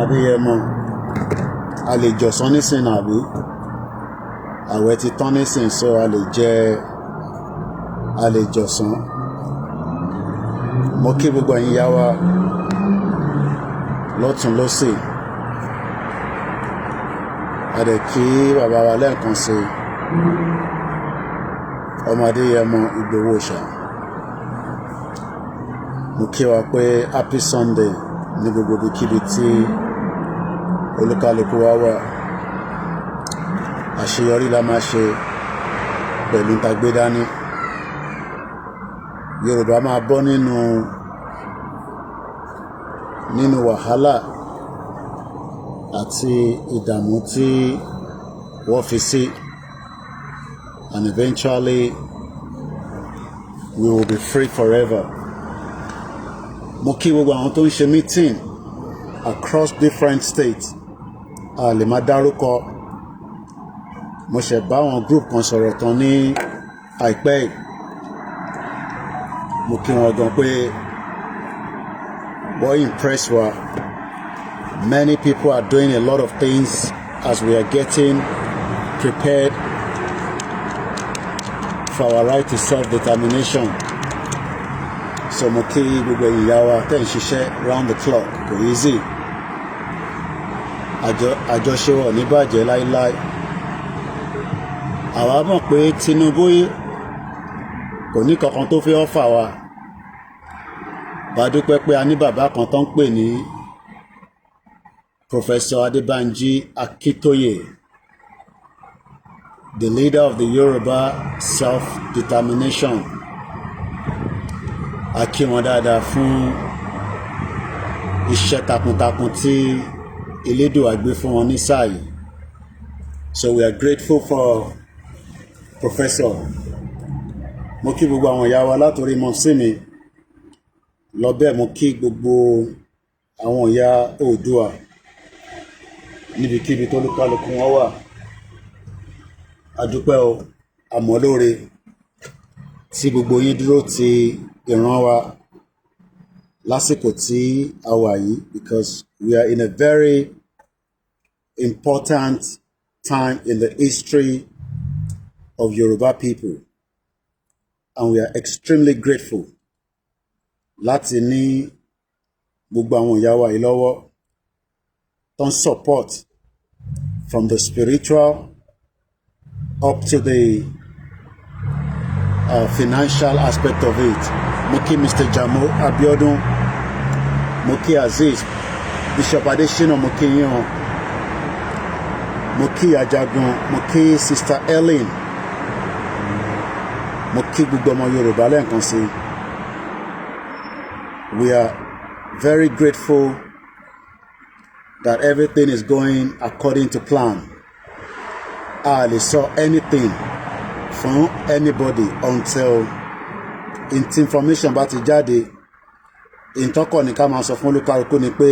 Adéyẹmọ a lè jọ̀sán nísìn àbí àwẹ̀ ti tán nísìn so a lè jọ̀sán. Mo kí gbogbo ẹ̀yin ìyá wa lọ́tùn lósì a dẹ̀ kí bàbá wa lẹ́ẹ̀kan sí ọmọ Adéyẹmọ Ìgbòho Òòṣà. Mo kí wa pé happy Sunday ní gbogbo ibikíbi tí olúkálùkù wa wà. Àṣeyọrí la máa ṣe pẹ̀lú ìtagbé dání. Yorùbá máa bọ́ nínú wàhálà àti ìdààmú tí wọ́n fi sí, and eventually we will be free forever. Mo kí gbogbo àwọn tó ń ṣe meeting across different states. A lè máa dárúkọ. Mo ṣẹ̀ bá àwọn group kan sọ̀rọ̀ tán ní àìpẹ́ yìí. Mo kí wọn gan pé wọ́n impress wa. Many people are doing a lot of things as we are getting prepared for our right to self-determination. So mo kí gbogbo ìyá wa tẹ́ ń ṣiṣẹ́ round the clock, kò easy. Àjọṣe wọ̀ ní bàjẹ́ láíláí. Àwa mọ̀ pé Tinubu kò ní kankan tó fi ọ́fà wa. Bá dúpẹ́ pé a ní bàbá kan tó ń pè ní Professor Adébánjí Akíntóyè, the leader of the Yoruba self-determination. A kí wọn dáadáa fún iṣẹ́ takuntakun tí Elédùà gbé fún wọn ní sáà yìí. So we are grateful for Professor. Mo kí gbogbo àwọn ìyá wa látòrí mọ́sí mi lọ bẹ́ẹ̀. Mo kí gbogbo àwọn ìyá Oòduà níbikíbi tó lúkálùkù wọn wà. A dúpẹ́ o, àmọ́ lóore tí gbogbo yín dúró ti ìran wa lásìkò tí a wà yìí, because we are in a very important time in the history of Yoruba people, and we are extremely grateful láti ní gbogbo àwọn ìyá wa yìí lọ́wọ́ tó ń support from the spiritual up to the financial aspect of it. Mo kí Mr. Jamo Abiodun, mo kí Aziz, Bishop Adesina, mo kí yín o, mo kí Ajagun, mo kí Sister Ellen, mo kí gbogbo ọmọ Yorùbá lẹ́ẹ̀kan sí. We are very grateful that everything is going according to plan. I hardly saw anything from anybody until information bá ti jáde. Ìtọ́kọ̀ ní ká máa sọ fún olúkálùkù ni pé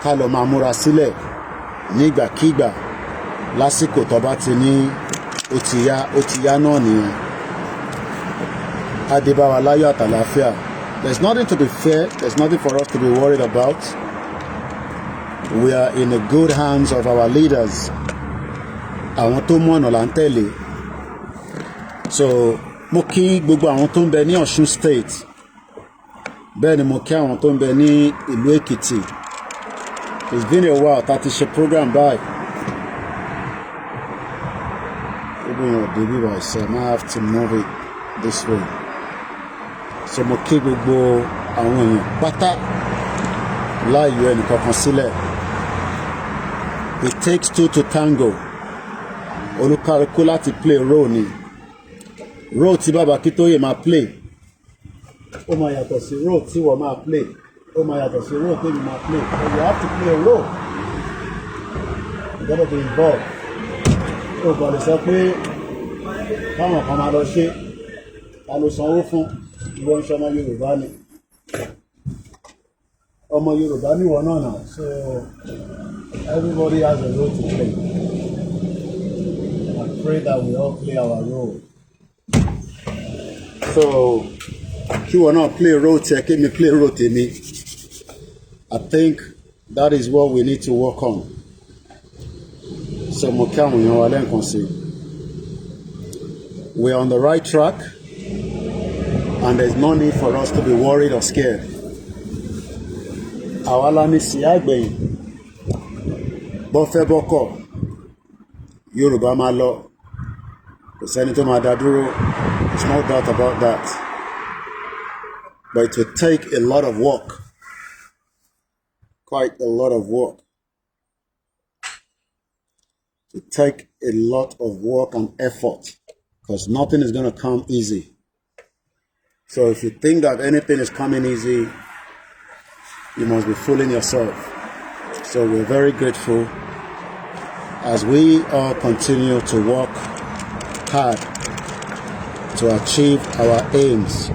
ká lọ máa múra sílẹ̀ nígbàkígbà lásìkò tó bá ti ní ó ti yá náà nìyẹn. Adébáwa láyọ̀ àtàlàáfíà. There's nothing to be feared. There's nothing for us to be worried about. We are in the good hands of our leaders. Àwọn tó mọ̀nà là ń tẹ̀lé. So mo kí gbogbo àwọn tó ń bẹ ní Ọ̀ṣun State. Bẹ́ẹ̀ ni mo kí àwọn tó ń bẹ ní ìlú Èkìtì. It's been a while tá ti ṣe program báyìí. Even your baby boy say I might have to move it this way. So mo kí gbogbo àwọn èèyàn pátá láàyò ẹnìkankan sílẹ̀. It takes two to tango. Olúkálùkù láti play role ni. Role tí bàbá Akíntóyè máa play ó máa yàtọ̀ sí role tí wọ́n máa play. Ó máa yàtọ̀ sí role tí mi máa play. So you have to play a role. You gotta be involved. Ó gbọ́dọ̀ sọ pé káwọn kan máa lọ ṣe ta ló sanwó fún ìwọ ń ṣọmọ Yorùbá ni. Ọmọ Yorùbá níwọ náà náà. So everybody has a role to play. I pray that we all play our role. So kí wọ́n náà play role tiẹ̀ kí mi play role tèmi. I think That is what we need to work on. So mo kí àwọn èèyàn wa lẹ́ẹ̀kan sí. We're on the right track, and there's no need for us to be worried or scared. Àwa la ní sí àgbẹ̀yìn. Bó fẹ́ bọ́kọ̀, Yorùbá máa lọ. Kò sẹ́ni tó máa dá dúró. There's no doubt about that. But it will take a lot of work. Quite a lot of work. It will take a lot of work and effort, because nothing is going to come easy. So if you think that anything is coming easy, you must be fooling yourself. So we're very grateful as we all continue to work hard to achieve our aims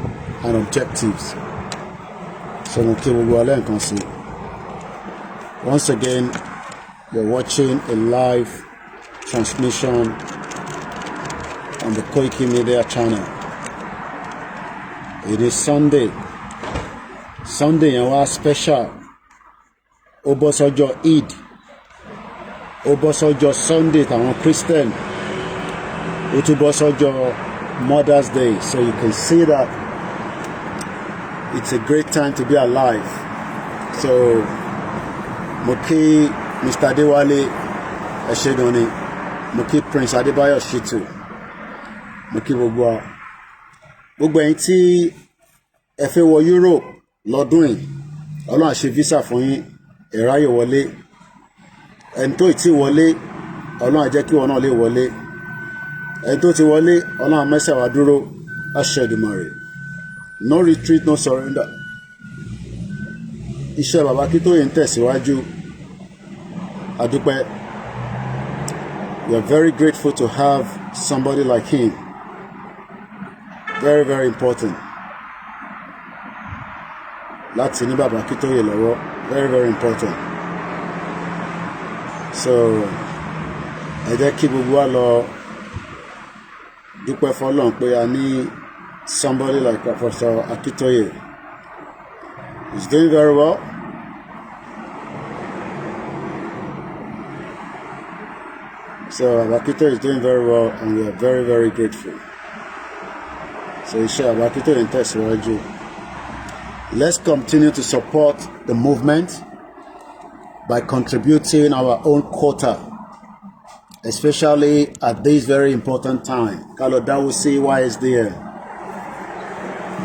and objectives. So once again, you're watching a live transmission on the KOIKIMEDIA channel. It is Sunday. Sunday yẹn wá special. Ó bọ́ sọ́jọ́ Eid. Ó bọ́ sọ́jọ́ Sunday tàwọn Christian. Ó tún bọ́ sọ́jọ́ Mother's Day. So you can see that it's a great time to be alive. So mo kí Mr. Adewale Ẹ̀ṣẹ̀gànni, mo kí Prince Adébáyọ̀ Shitu, mo kí gbogbo ẹ̀yin tí ẹ fẹ́ wọ Europe lọ́dún yìí, Ọlọ́run á ṣe visa fún yín, ẹ ráyè wọlé. Ẹni tó ti wọlé, Ọlọ́run á jẹ́ kí wọn náà lè wọlé. Ẹni tó ti wọlé, Ọlọ́run á mẹ́sẹ̀ wá dúró, àṣẹ Èdùmàrè. No retreat, no surrender. Iṣẹ́ Bàbá Akíntóyè ń tẹ̀síwájú. Adúpẹ́. We are very grateful to have somebody like him. Very, very important. Láti ní Bàbá Akíntóyè lọ́wọ́. Very, very important. So, ẹ jẹ́ kí gbogbo wa lọ dúpẹ́ f'Ọlọ́run pé a ní somebody like Professor Akíntóyè. He's doing very well. So Akíntóyè is doing very well, and we are very, very grateful. So iṣẹ́ Akíntóyè ń tẹ̀síwájú. Let's continue to support the movement by contributing our own quota, especially at this very important time. Kálọ̀ dáwó sí YSDM.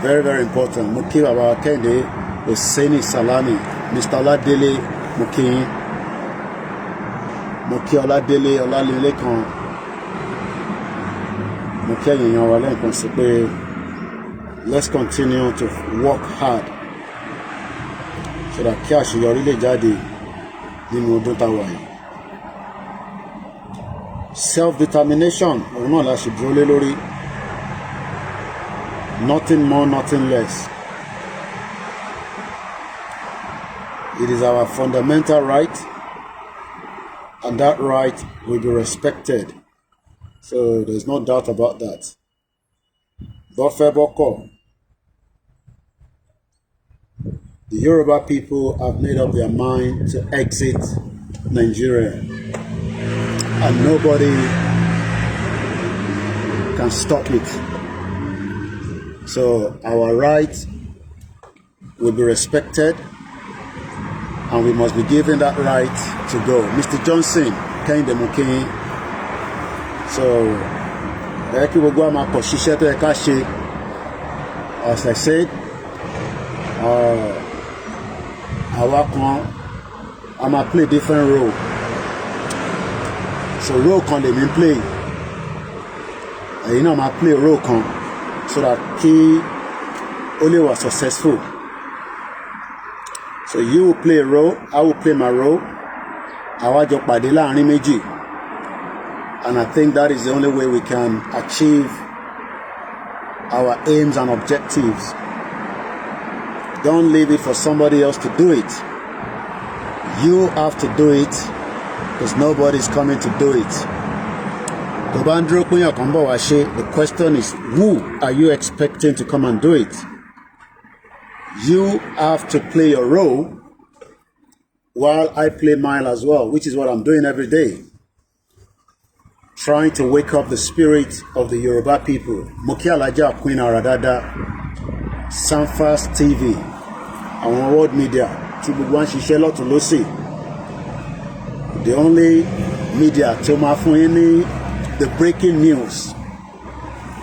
Very, very important. Mo kí Bàbá Kẹ́hìndé Hussaini Salami, Mr. Oladele, mo kí yín. Mo kí Ọládélé Ọlálékan, mo kí ẹ̀yin èèyàn wa lẹ́ẹ̀kan sí pé let's continue to work hard so that kí àṣeyọrí lè jáde nínú ọdún tá a wà yìí. Self-determination, òun náà la ṣe dúró lé lórí. Nothing more, nothing less. It is our fundamental right, and that right will be respected. So there's no doubt about that. The Yoruba people have made up their mind to exit Nigeria, and nobody can stop it. So our right will be respected, and we must be given that right to go. Mr. Johnson, Kẹ́hìndé mo kí yín. So, ẹ kí gbogbo àmà pọ̀ ṣiṣẹ́ tó yẹ ká ṣe. As I said, àwa kan a máa play different role. So role kan lèmi play. Ẹ̀yin náà máa play role kan so that kí ó lè wà successful. So you will play a role, I will play my role. Àwa jọ pàdé láàrin méjì. And I think that is the only way we can achieve our aims and objectives. Don't leave it for somebody else to do it. You have to do it, because nobody is coming to do it. The question is, who are you expecting to come and do it? You have to play your role, while I play mine as well, which is what I'm doing every day. Trying to wake up the spirit of the Yoruba people. Moki Alaja Queen Aradada, Sanfast TV, àwọn world media, tí gbogbo wọn ṣiṣẹ́ lọ́tùn lósì. The only media tí ó máa fún yín ní the breaking news.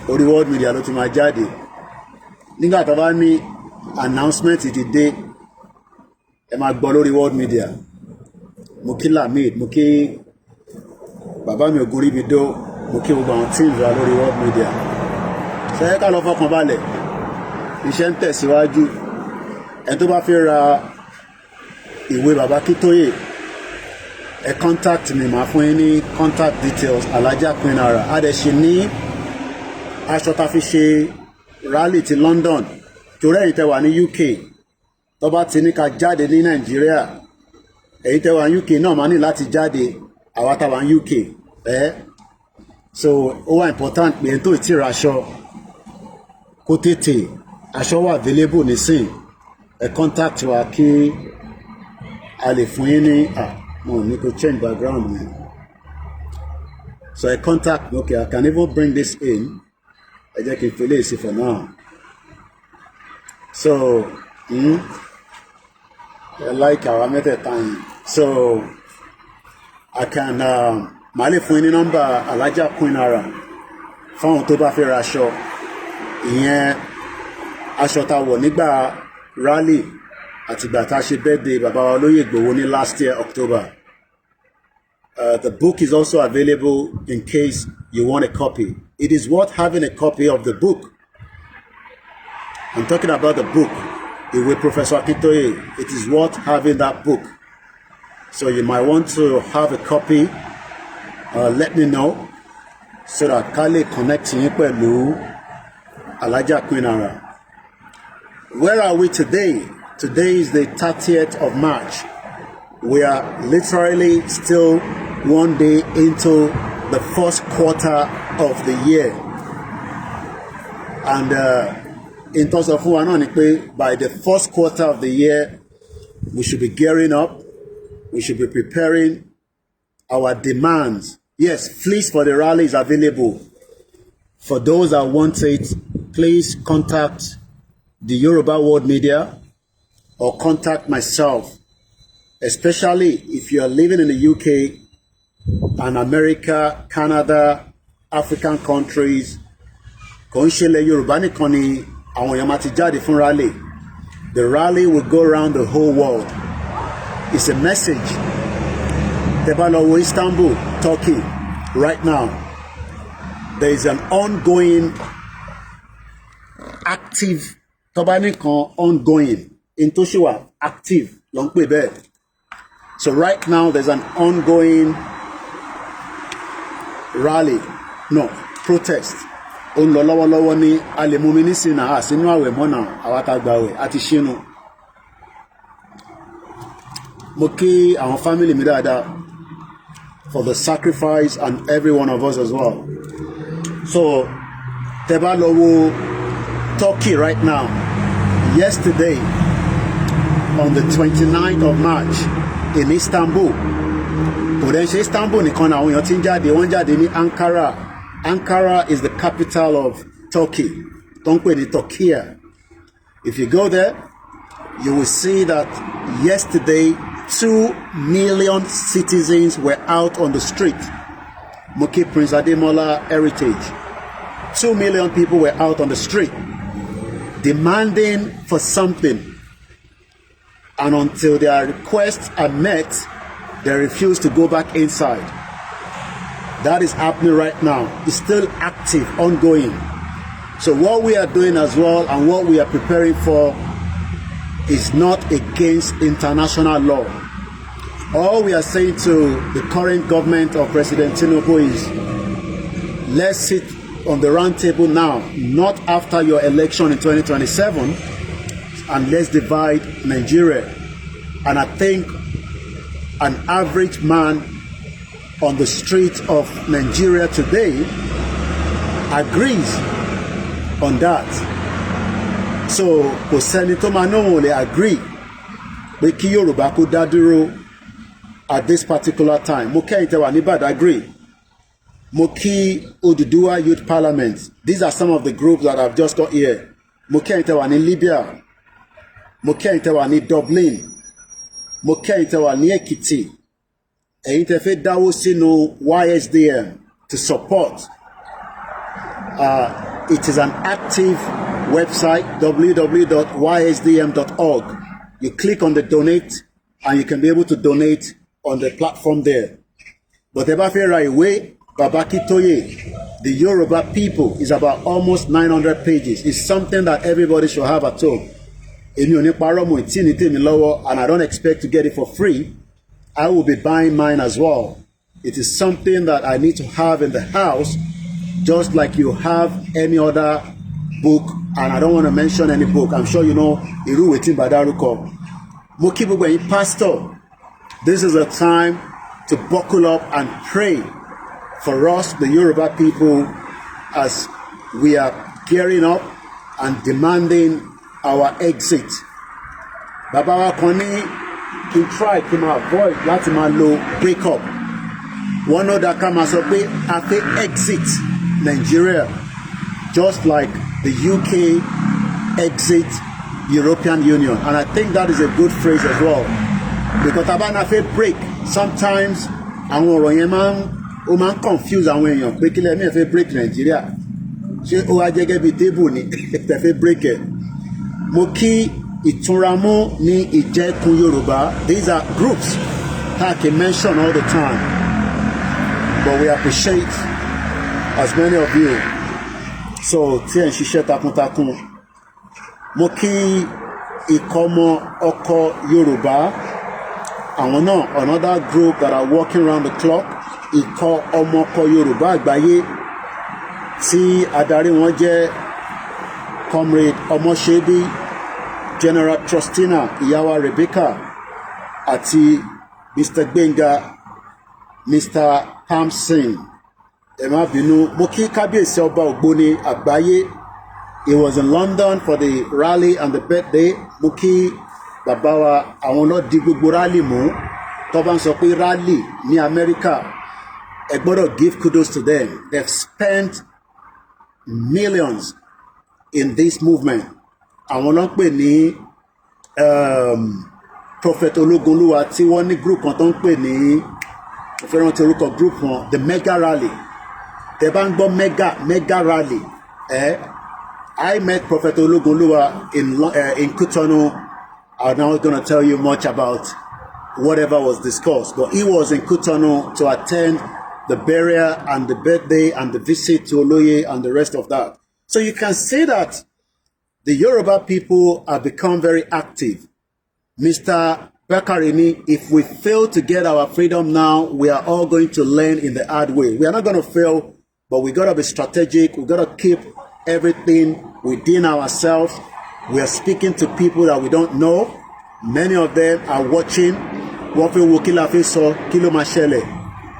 Orí world media ló ti máa jáde. Nígbà tó bá ní announcement ti dé, ẹ máa gbọ́ lórí world media. Moki Lamid, Moki bàbá mi ògùn ríbi dó, mo kí gbogbo àwọn teams wà lórí world media. Ṣé ká lọ fọkàn balẹ̀, iṣẹ́ ń tẹ̀síwájú. Ẹni tó bá fẹ́ ra ìwé bàbá Kítóyè, ẹ contact mi, màá fún yín ní contact details Alájà Queen Ara. A dẹ̀ ṣe ní aṣọ tá fi ṣe rally ti London, torí ẹ̀yin tẹ́ wà ní UK, tó bá ti ní ká jáde ní Nàìjíríà, ẹ̀yin tẹ́ wà ní UK náà máa ní láti jáde. Àwa tá wà ní UK, so ó wà important pé tó ti ra aṣọ kó tètè, aṣọ wà available nísìn, ẹ contact wa kí a lè fún yín ní mo ní kó change background mi, so ẹ contact me. Okay, I can even bring this in, ẹ jẹ́ kí n fi lè sí for now. So I like our method time, so I can màá lè fún yín ní nọ́mbà Alájà Queen Ara fáwọn tó bá fẹ́ ra aṣọ. Ìyẹn aṣọ tá wọ̀ nígbà rally àtìgbà tá ṣe birthday bàbá wa Olóyè Ìgbòho ní last year October. The book is also available in case you want a copy. It is worth having a copy of the book. I'm talking about the book, Ìwé Professor Akintoye. It is worth having that book. So you might want to have a copy. Let me know so that ká lè connect yín pẹ̀lú Alájà Queen Ara. Where are we today? Today is the 30th of March. We are literally still one day into the first quarter of the year. And in terms of fún wa náà ni pé by the first quarter of the year, we should be gearing up. We should be preparing our demands. Yes, fleece for the rally is available. For those that want it, please contact the Yoruba World Media or contact myself, especially if you are living in the UK and America, Canada, African countries. Kò ń ṣe ilẹ̀ Yorùbá nìkan ni àwọn èèyàn máa ti jáde fún rally. The rally will go around the whole world. It's a message. Tẹ́ bá lọ wo Istanbul, Turkey, right now, there is an ongoing, active, tó bá nìkan ongoing, into ṣìwà active, ló ń pè bẹ́ẹ̀. So right now, there's an ongoing rally, no, protest. Ó ń lọ lọ́wọ́lọ́wọ́ ní alẹ́múmi nísìnyí náà, sínú àwẹ̀ mọ́nà, àwa tá gbààwẹ̀, àti ṣínú. Mo kí àwọn family mi dáadáa for the sacrifice and every one of us as well. So tẹ́ bá lọ wo Turkey right now, yesterday on the 29th of March in Istanbul, kò dẹ̀ ṣe Istanbul nìkan náà àwọn èèyàn ti ń jáde, wọ́n jáde ní Ankara. Ankara is the capital of Turkey, tó ń pè ní Turkey. If you go there, you will see that yesterday 2 million citizens were out on the street. Moki Prince Ademola heritage. 2 million people were out on the street demanding for something. And until their requests are met, they refuse to go back inside. That is happening right now. It's still active, ongoing. So what we are doing as well and what we are preparing for is not against international law. All we are saying to the current government of President Tinubu is, let's sit on the round table now, not after your election in 2027, and let's divide Nigeria. And I think an average man on the streets of Nigeria today agrees on that. So kò sẹ́ni tó máa náà lè agree pé kí Yorùbá kó dá dúró at this particular time. Mo kẹ́yìn tẹ́ wà ní Badagry. Mo kí Oduduwa Youth Parliament. These are some of the groups that I've just got here. Mo kẹ́yìn tẹ́ wà ní Libya. Mo kẹ́yìn tẹ́ wà ní Dublin. Mo kẹ́yìn tẹ́ wà ní Èkìtì. Ẹ̀yin tẹ́ fẹ́ dáwó sínú YSDM to support. It is an active website, www.ysdm.org. You click on the donate and you can be able to donate on the platform there. But ẹ bá fẹ́ ra ìwé Baba Kitoye, the Yoruba people, is about almost 900 pages. It's something that everybody should have at home. Èmi ò ní parọ́ mo tí ní tèmi lọ́wọ́, and I don't expect to get it for free. I will be buying mine as well. It is something that I need to have in the house, just like you have any other book, and I don't want to mention any book. I'm sure you know Irú Wetin Badaruko. Mo kí gbogbo ẹ̀yin pastor. This is a time to buckle up and pray for us, the Yoruba people, as we are gearing up and demanding our exit. Bàbá wa kan ní kí n try kí n máa avoid láti máa lo break up. Wọ́n náà dá ká máa sọ pé a fẹ́ exit Nigeria, just like the UK exit European Union. And I think that is a good phrase as well. Because tá bá náà fẹ́ break, sometimes àwọn ọ̀rọ̀ yẹn ó máa ń confuse àwọn èèyàn pé kí lẹ́mí ẹ̀ fẹ́ break Nigeria. Ṣé ó wá jẹ́ gẹ́gẹ́ bí table ni ẹ̀ fẹ́ break ẹ̀? Mo kí Ìtúnramú ní Ìjẹ́kun Yorùbá. These are groups that I can mention all the time, but we appreciate as many of you. So tí ẹ̀ ń ṣiṣẹ́ takuntakun. Mo kí Ìkọ́mọ Ọkọ Yorùbá. Àwọn náà, another group that are working around the clock. Ìkọ́ Ọmọ Ọkọ Yorùbá Àgbáyé, tí adarí wọn jẹ́ Comrade Ọmọṣẹ́bí, General Trustina Ìyáwá Rebecca, àti Mr. Gbenga, Mr. Hamson. Ẹ má bínú. Mo kí Kábíyèsí Ọba Ògbóni Àgbáyé. He was in London for the rally and the birthday. Mo kí bàbá wa, àwọn náà di gbogbo rally mú. Tó bá ń sọ pé rally ní America, ẹ gbọ́dọ̀ give kudos to them. They've spent millions in this movement. Àwọn ló ń pè ní Prophet Ológunlúwa, tí wọ́n ní group kan tó ń pè ní, mo fẹ́ rántí orúkọ group wọn, the Mega Rally. Tẹ́ bá ń gbọ́ mega rally. I met Prophet Ológunlúwa in Cotonou. I'm not going to tell you much about whatever was discussed, but he was in Cotonou to attend the burial and the birthday and the visit to Oloye and the rest of that. So you can see that the Yoruba people have become very active. Mr. Bakarimi, if we fail to get our freedom now, we are all going to learn in the hard way. We are not going to fail, but we got to be strategic. We got to keep everything within ourselves. We are speaking to people that we don't know. Many of them are watching.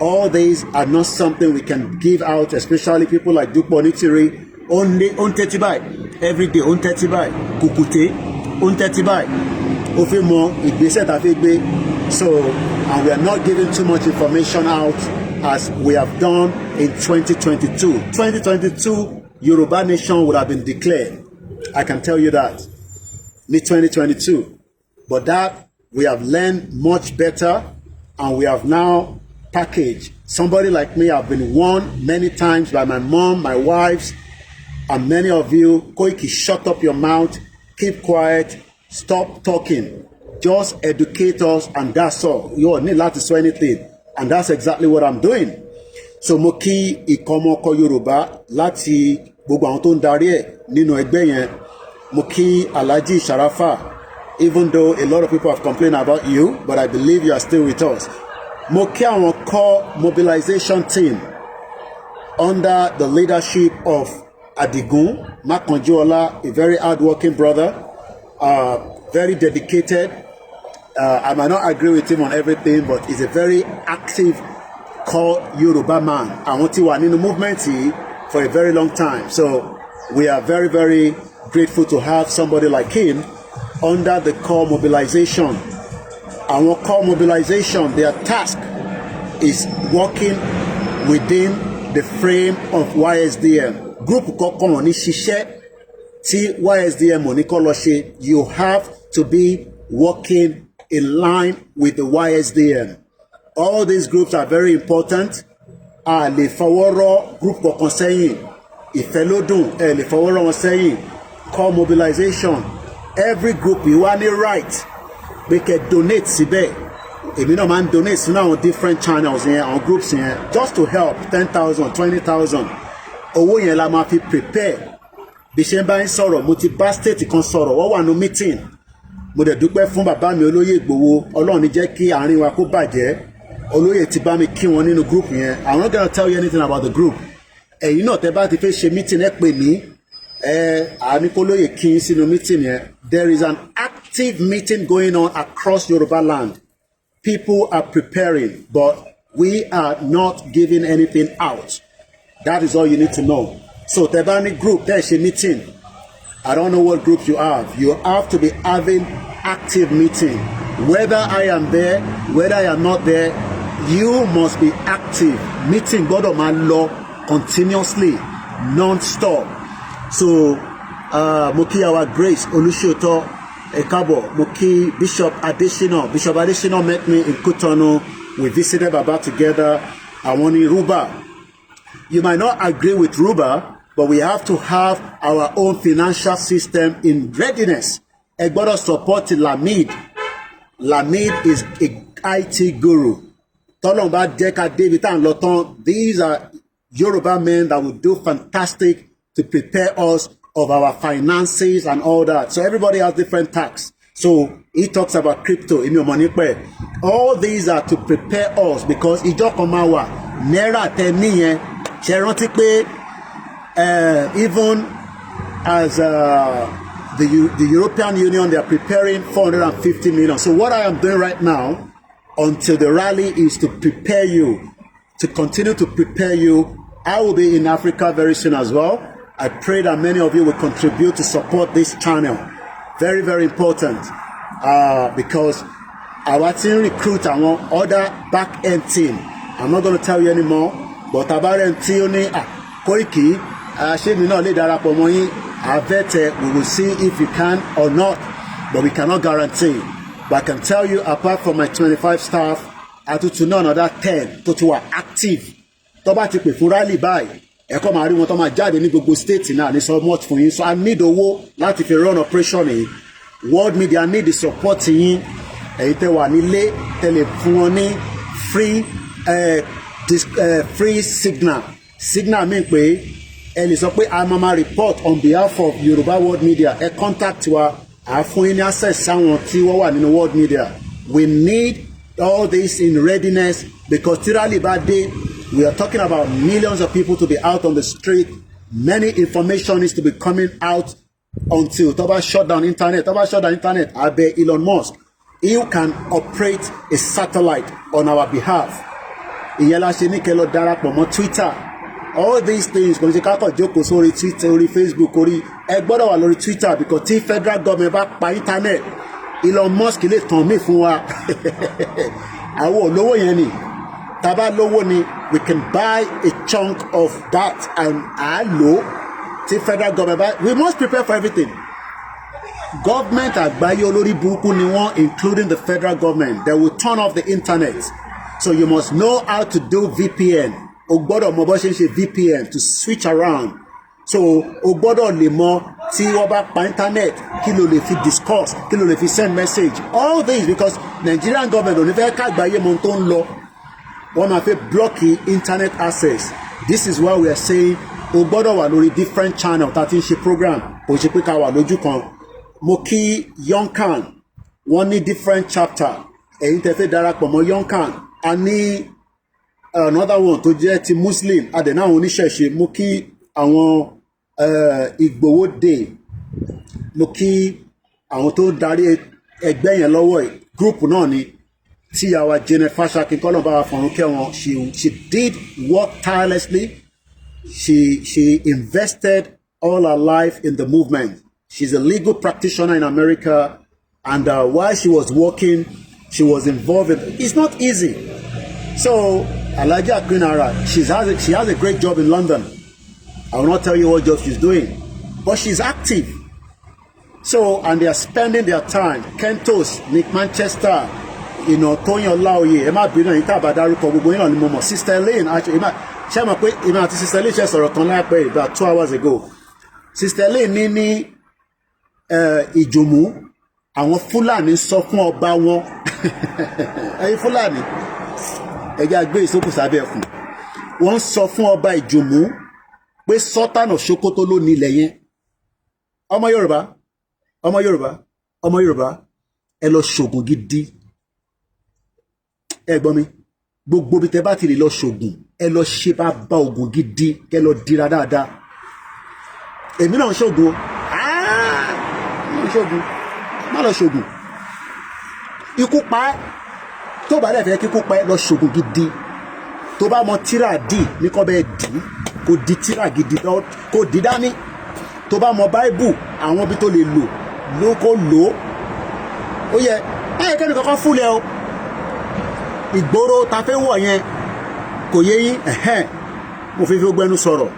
All these are not something we can give out, especially people like Dupo Nitiri. Only on 30 by every day, on 30 by Kukute, on 30 by Ofimo, so, and we are not giving too much information out as we have done in 2022. 2022, Yoruba Nation would have been declared. I can tell you that. In 2022. But that, we have learned much better, and we have now packaged. Somebody like me, I've been warned many times by my mom, my wives, and many of you. Koiki, shut up your mouth, keep quiet, stop talking. Just educate us, and that's all. You don't need to say anything. And that's exactly what I'm doing. So mo kí Ìkọ́mọ Ọkọ Yorùbá láti gbogbo àwọn tó ń darí ẹ̀ nínú ẹgbẹ́ yẹn. Mo kí Alhaji Sharafa, even though a lot of people have complained about you, but I believe you are still with us. Mo kí àwọn core mobilization team under the leadership of Adigun Makanjuola, a very hard-working brother, very dedicated. I might not agree with him on everything, but he's a very active core Yoruba man. Àwọn tí wà nínú movement yìí for a very long time. So we are very, very grateful to have somebody like him under the core mobilization our core mobilization, their task is working within the frame of YSDM. Group kọ̀ọ̀kan ní ṣiṣẹ́ tí YSDM ò ní kó lọ ṣe. You have to be working in line with the YSDM. All these groups are very important. A lè fọwọ́rọ́ group kọ̀ọ̀kan sẹ́yìn. Ìfẹ́lódùn ẹ lè fọwọ́rọ́ wọn sẹ́yìn. Core mobilization. Every group you wá ní right pé kẹ́ donate síbẹ̀. Èmi náà máa ń donate sínú àwọn different channels yẹn, àwọn groups yẹn, just to help 10,000, 20,000. Owó yẹn la máa fi prepare. Bí ṣe ń bá ń sọ̀rọ̀, mo ti bá state kan sọ̀rọ̀, wọ́n wà ní meeting. Mo dẹ̀ dúpẹ́ fún bàbá mi olóyè Ìgbòho, Ọlọ́run ní jẹ́ kí àárín wa kó bàjẹ́. Olóyè ti bá mi kí wọn nínú group yẹn. I'm not gonna tell you anything about the group. Ẹ̀yin náà tẹ́ bá ti fẹ́ ṣe meeting ẹ pè mí. Àníkólóyè kí n sínú meeting yẹn. There is an active meeting going on across Yorubaland. People are preparing, but we are not giving anything out. That is all you need to know. So tẹ́ bá ní group tẹ́ ṣe meeting. I don't know what group you have. You have to be having active meeting. Whether I am there, whether I am not there, you must be active. Meeting gbọ́dọ̀ máa lọ continuously, non-stop. So, mo kí our Grace Olúṣòótọ́ Ẹ̀kábọ̀, mo kí Bishop Adesina. Bishop Adesina met me in Cotonou. We visited Baba together. Àwọn ní YORUBA. You might not agree with YORUBA, but we have to have our own financial system in readiness. Ẹ gbọ́dọ̀ support Lamid. Lamid is a IT guru. Tọ́lọ́run bá jẹ́ ká débi tá à ń lọ tán. These are Yoruba men that will do fantastic to prepare us of our finances and all that. So everybody has different tasks. So he talks about crypto. All these are to prepare us because ìjọ kan máa wà náírà tẹ níyẹn. Ṣé rántí pé even as the European Union, they are preparing 450 million. So what I am doing right now until the rally is to prepare you, to continue to prepare you. I will be in Africa very soon as well. I pray that many of you will contribute to support this channel. Very, very important. Because our team recruit our other back-end team. I'm not going to tell you anymore, but about team Koiki, we will see if you can or not, but we cannot guarantee. But I can tell you, apart from my 25 staff, I do to know another 10 to are active. Tó bá ti pè fún rally báyìí, ẹ kọ́ máa rí wọn tó máa jáde ní gbogbo state náà ní so much fún yín. So I need owó láti fi run operation yìí. World media need the support yín. Ẹ̀yin tẹ́ wà nílé tẹ́lẹ̀ fún wọn ní free signal. Signal mean pé ẹ lè sọ pé a máa report on behalf of Yoruba World Media. Ẹ contact wa, a fún yín ní access sáwọn tí wọ́n wà nínú World Media. We need all this in readiness because tí rally bá dé, we are talking about millions of people to be out on the street. Many information needs to be coming out until Toba shut down internet. I bet Elon Musk, you can operate a satellite on our behalf. Twitter. All these things, Twitter, Facebook, Twitter, because the federal government back by internet. Elon Musk lè tàn mí fún wa. Àwọn olówó yẹn ni. Taba lówó ni, we can buy a chunk of that and low. The federal government, we must prepare for everything. Government àgbáyé olórí burúkú ni wọ́n, including the federal government. They will turn off the internet. So you must know how to do VPN. O gbọ́dọ̀ mọ bó ṣe ń ṣe VPN to switch around. So o gbọ́dọ̀ lè mọ tí wọ́n bá pa internet, kí ló lè fi discuss, kí ló lè fi send message. All this because Nigerian government ò ní fẹ́ ká àgbáyé mọ tó ń lọ. Wọ́n máa fẹ́ block internet access. This is why we are saying o gbọ́dọ̀ wà lórí different channel tá a ti ń ṣe program. Kò ṣe pé ká wà lójú kan. Mo kí Yonkan, wọ́n ní different chapter. Ẹ̀yin tẹ́ fẹ́ darapọ̀ mọ́ Yonkan. A ní another one tó jẹ́ ti Muslim. Adẹ̀nà àwọn oníṣẹ̀ṣe. Mo kí àwọn Ìgbòho Day. Mo kí àwọn tó darí ẹgbẹ́ yẹn lọ́wọ́ ẹ̀. Group náà ni. Tí àwa Janet Fashakin kọ́lọ̀ bá wa fọ̀run kẹ́ wọn. She did work tirelessly. She invested all her life in the movement. She's a legal practitioner in America, and while she was working, she was involved in. It's not easy. So Alhaja Queen Ara, she has a great job in London. I will not tell you what job she's doing, but she's active. So, and they are spending their time. Kentos, Nick Manchester, you know, Tony Olaoye, Emma Bino, Itaba Daruko, going on the moment. Sister Lane, actually, Sister Lane just about 2 hours ago. Sister Lane ní Ìjòmú, àwọn Fúlàní sọ fún ọba wọn. Ẹ̀yin Fúlàní, ẹ̀jẹ̀ àgbé ìsókù sábẹ́ ẹ̀kún. Wọ́n sọ fún ọba Ìjòmú pé Sultan of Sokoto ló ní ilẹ̀ yẹn. Ọmọ Yorùbá, ẹ lọ ṣògùn gidi. Ẹ gbọ́ mi, gbogbo bí tẹ́ bá ti lè lọ ṣògùn, ẹ lọ ṣe bá ògùn gidi, kẹ́ lọ dira dáadáa. Èmi náà ń ṣògùn. Má lọ ṣògùn. Ikú pa tó bá dẹ̀ fẹ́ kíkú pa lọ ṣògùn gidi. Tó bá mọ tírà dì ní kọ́ bẹ́ẹ̀ dì kò di tírà gidi kò di dání. Tó bá mọ Bible àwọn bí tó lè lò kó lò ó yẹ báyìí kẹ́ni kankan fúnlẹ̀ o. Ìgboro ta fẹ́ wọ̀ yẹn kò yé yín mo fi gbẹnu sọ̀rọ̀.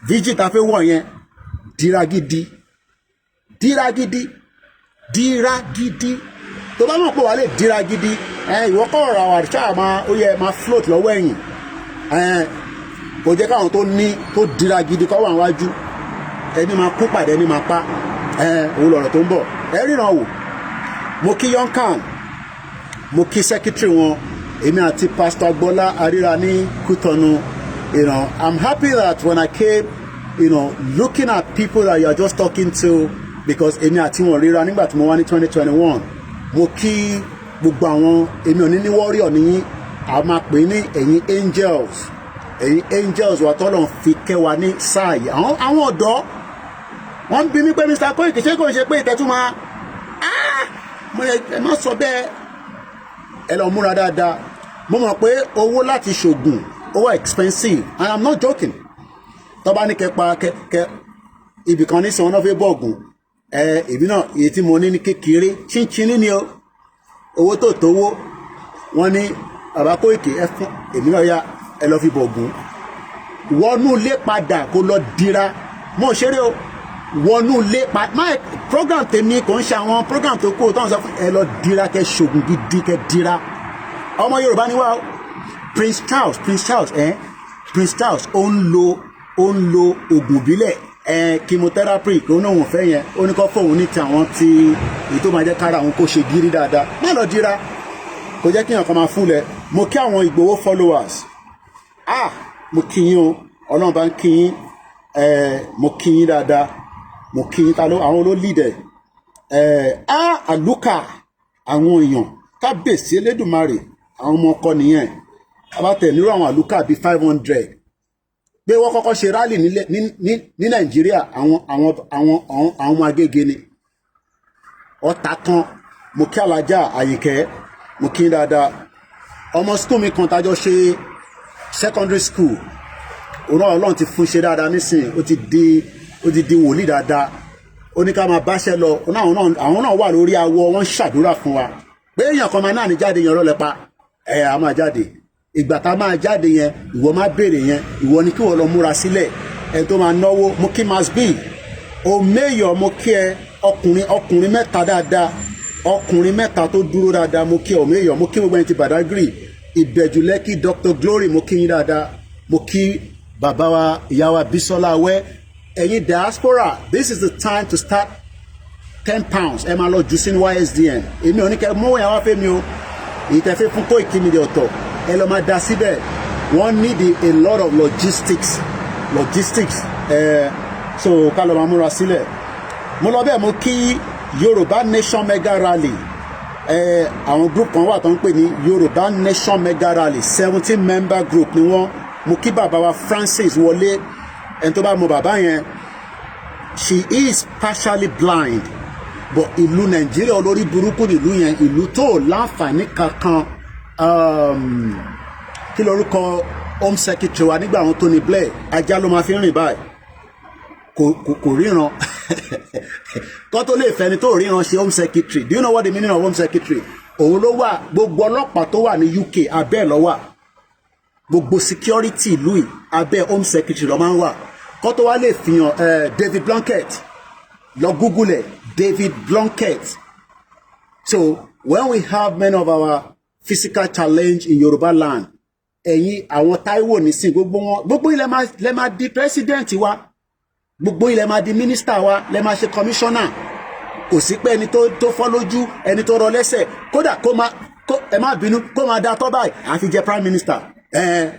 VIGIL ta fẹ́ wọ̀ yẹn dira gidi. Tó bá mọ̀ pé wà lè dira gidi ìwọ kọ́ ọ̀rọ̀ àwọn àṣà ó yẹ máa float lọ́wọ́ ẹ̀yìn kò jẹ́ káwọn tó dira gidi kọ́ wà wájú ẹni máa kú pàdé ẹni máa pa òun lọ̀rọ̀ tó ń bọ̀ ẹ ríran wò. Mo kí Yonkan, mo kí secretary wọn, èmi àti Pastor Agbola Arira ní Kútọ̀nù. You know, I'm happy that when I came, you know, looking at people that you are just talking to, because èmi àti wọn ríra nígbà tí mo wá ní 2021. Mo kí gbogbo àwọn èmi ò ní warrior ní a máa pè ní ẹ̀yin angels wa tọ́lọ̀ fi kẹ́ wa ní sáà yìí. Àwọn ọ̀dọ́ wọ́n bí mi pé Mr. Koiki ṣé kò ṣe pé ìtẹ́tù máa mo ẹ má sọ bẹ́ẹ̀ ẹ lọ múra dáadáa. Mo mọ̀ pé owó láti ṣògùn owó expensive and I'm not joking. Tó bá ní kẹpa kẹ ibì kan ní sọ wọn fẹ́ bọ̀gùn èmi náà èyí tí mo ní kékeré chinchin ni o owó tó tówó wọn ní bàbá Koiki ẹ fún èmi náà ya ẹ lọ fi bọ̀gùn wọnú ilé padà kó lọ dira mọ́ ṣeré o wọnú ilé padà program tèmi kò ń ṣe àwọn program tó kó tó ń sọ fún ẹ lọ dira kẹ ṣògùn gidi kẹ dira. Ọmọ Yorùbá ni wá o. Prince Charles ó ń lo oògùn ìbílẹ̀ chemotherapy kò náà wọ́n fẹ́ yẹn ó ní kọ́ fóun ní ti àwọn tí èyí tó máa jẹ́ kára àwọn kó ṣe gírí dáadáa má lọ dira kò jẹ́ kí nǹkan máa fúnlẹ̀. Mo kí àwọn Ìgbòho followers mo kí yín o Ọlọ́run bá ń kí yín mo kí yín dáadáa mo kí yín àwọn olólìdẹ̀ àlùkà àwọn èèyàn kábíyèsí Elédùmarè àwọn ọmọ ọkọ nìyẹn abatẹ nírú àwọn àlùkà bíi 500 pé wọ́n kọ́kọ́ ṣe rálì ní Nàìjíríà àwọn ọmọ Agége ni ọ̀tá kan. Mo kí Alájà Àyìnkẹ́ mo kí dáadáa. Ọmọ school mi kan tájọ ṣe secondary school Ọlọ́run ti fún ṣe dáadáa nísìnyí ó ti di wòlíì dáadáa ó ní ká máa báṣẹ́ lọ àwọn náà wà lórí awọ wọn ṣàdúrà fún wa pé èèyàn kan máa náà ní jáde yẹn rọlẹ́pa a máa jáde ìgbà tá a máa jáde yẹn ìwọ máa béèrè yẹn ìwọ ni kí wọ́n lọ múra sílẹ̀ ẹni tó máa náwó. Mo kí Masbi Omeyo mo kí ẹ ọkùnrin mẹ́ta dáadáa ọkùnrin mẹ́ta tó dúró dáadáa mo kí Omeyo mo kí gbogbo ẹni ti Badagry Ìbẹ̀jú Lẹ́kì Dr. Glory mo kí yín dáadáa mo kí bàbá wa ìyá wa Bísọ́lá Awẹ́ ẹ̀yin diaspora this is the time to start £10 ẹ máa lọ jù sínú YSDN èmi ò ní kẹ́ mọ́wọ́ yẹn wá fẹ́ mi o ìtẹ̀fẹ́ fún KOIKIMEDIA ọ̀tọ̀ ẹ lọ máa da síbẹ̀ wọ́n need a lot of logistics so ká lọ máa múra sílẹ̀. Mo lọ bẹ́ẹ̀ mo kí Yorùbá Nation Mega Rally àwọn group kan wà tó ń pè ní Yorùbá Nation Mega Rally 17 member group ni wọ́n. Mo kí bàbá wa Francis Wọlé ẹni tó bá mọ bàbá yẹn she is partially blind but ìlú Nàìjíríà olórí burúkú nílùú yẹn ìlú tó láǹfààní kankan kí lórúkọ home secretary wa nígbà àwọn Tony Blair ajá ló máa fi rìn báyìí kò ríran kó tó lè fẹ́ni tó ríran ṣe home secretary. Do you know what the meaning of home secretary? òun ló wà gbogbo ọlọ́pàá tó wà ní UK abẹ́ ló wà gbogbo security ìlú yìí abẹ́ home secretary ló máa ń wà kó tó wá lè fihàn David Blunkett lọ Google ẹ̀ David Blunkett. So when we have many of our physical challenge in Yoruba land ẹ̀yin àwọn Táíwò nísìn gbogbo ilẹ̀ máa di president wa gbogbo ilẹ̀ máa di minister wa lẹ́ máa ṣe commissioner kò sí pé ẹni tó fọ́ lójú ẹni tó rọ lẹ́sẹ̀ kódà ẹ má bínú kó máa da tọ́ báyìí àfi jẹ prime minister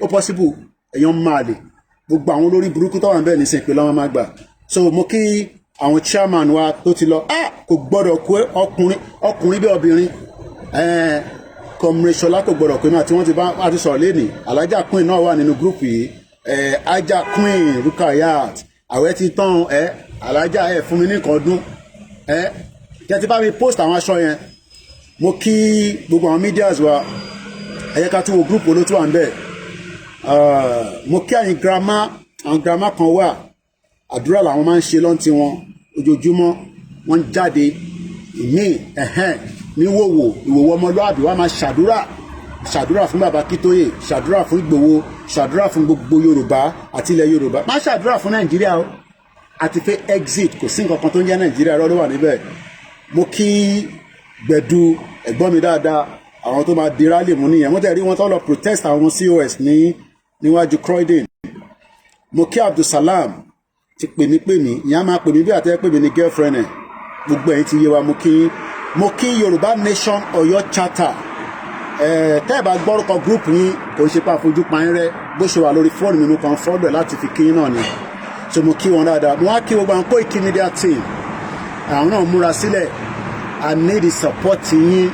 ó possible èèyàn máa lè gbogbo àwọn olórí burúkú tó wà níbẹ̀ nísìn pé lọ́wọ́ máa gbà. So mo kí àwọn chairman wa tó ti lọ kò gbọ́dọ̀ kó ọkùnrin bí obìnrin kọmíṣọlá kò gbọ́dọ̀ pé náà tí wọ́n ti bá a ti sọ̀rọ̀ lẹ́nìí alájà queen náà wà nínú gúrùpù yìí ajá queen Rukayat àwẹ̀ ti tán alájà fún mi ní nǹkan ọdún kí ẹ ti bá mi post àwọn aṣọ yẹn mo kí gbogbo àwọn medias wa ẹ̀yẹ ká tún wo gúrùpù olótú wà ń bẹ̀ mo kí àwọn girama kan wà àdúrà làwọn máa ń ṣe lọ́ntì wọn ojoojúmọ́ wọ́n jáde ìmí ní ìwòwò ọmọlúàbí wa máa ṣàdúrà fún bàbá Kítóyè ṣàdúrà fún Ìgbòho ṣàdúrà fún gbogbo Yorùbá àti ilẹ̀ Yorùbá má ṣàdúrà fún Nàìjíríà o àti fẹ́ exit kò sí nǹkan kan tó ń jẹ́ Nàìjíríà rọ́ ló wà níbẹ̀. Mo kí Gbẹ̀du ẹ̀gbọ́n mi dáadáa àwọn tó máa di rálì mú nìyẹn wọ́n tẹ̀ rí wọn tó lọ protest àwọn COS níwájú Croydon. Mo kí Abdulsalam ti pè mí ìyá máa pè mí bí àtẹ́ pè mí ní girlfriend ẹ̀ gbogbo ẹ̀yin ti yé wa mo kí Yorùbá Nation Ọ̀yọ́ Charter tẹ́ ẹ̀ bá gbọ́rúkọ group yín kò ń ṣe pé àfojú pa yín rẹ́ bó ṣe wà lórí fóònù mi mo kàn fọ́ọ̀dọ̀ láti fi kí yín náà ni so mo kí wọn dáadáa mo wá kí gbogbo àwọn KOIKIMEDIA team àwọn náà múra sílẹ̀ I need the support yín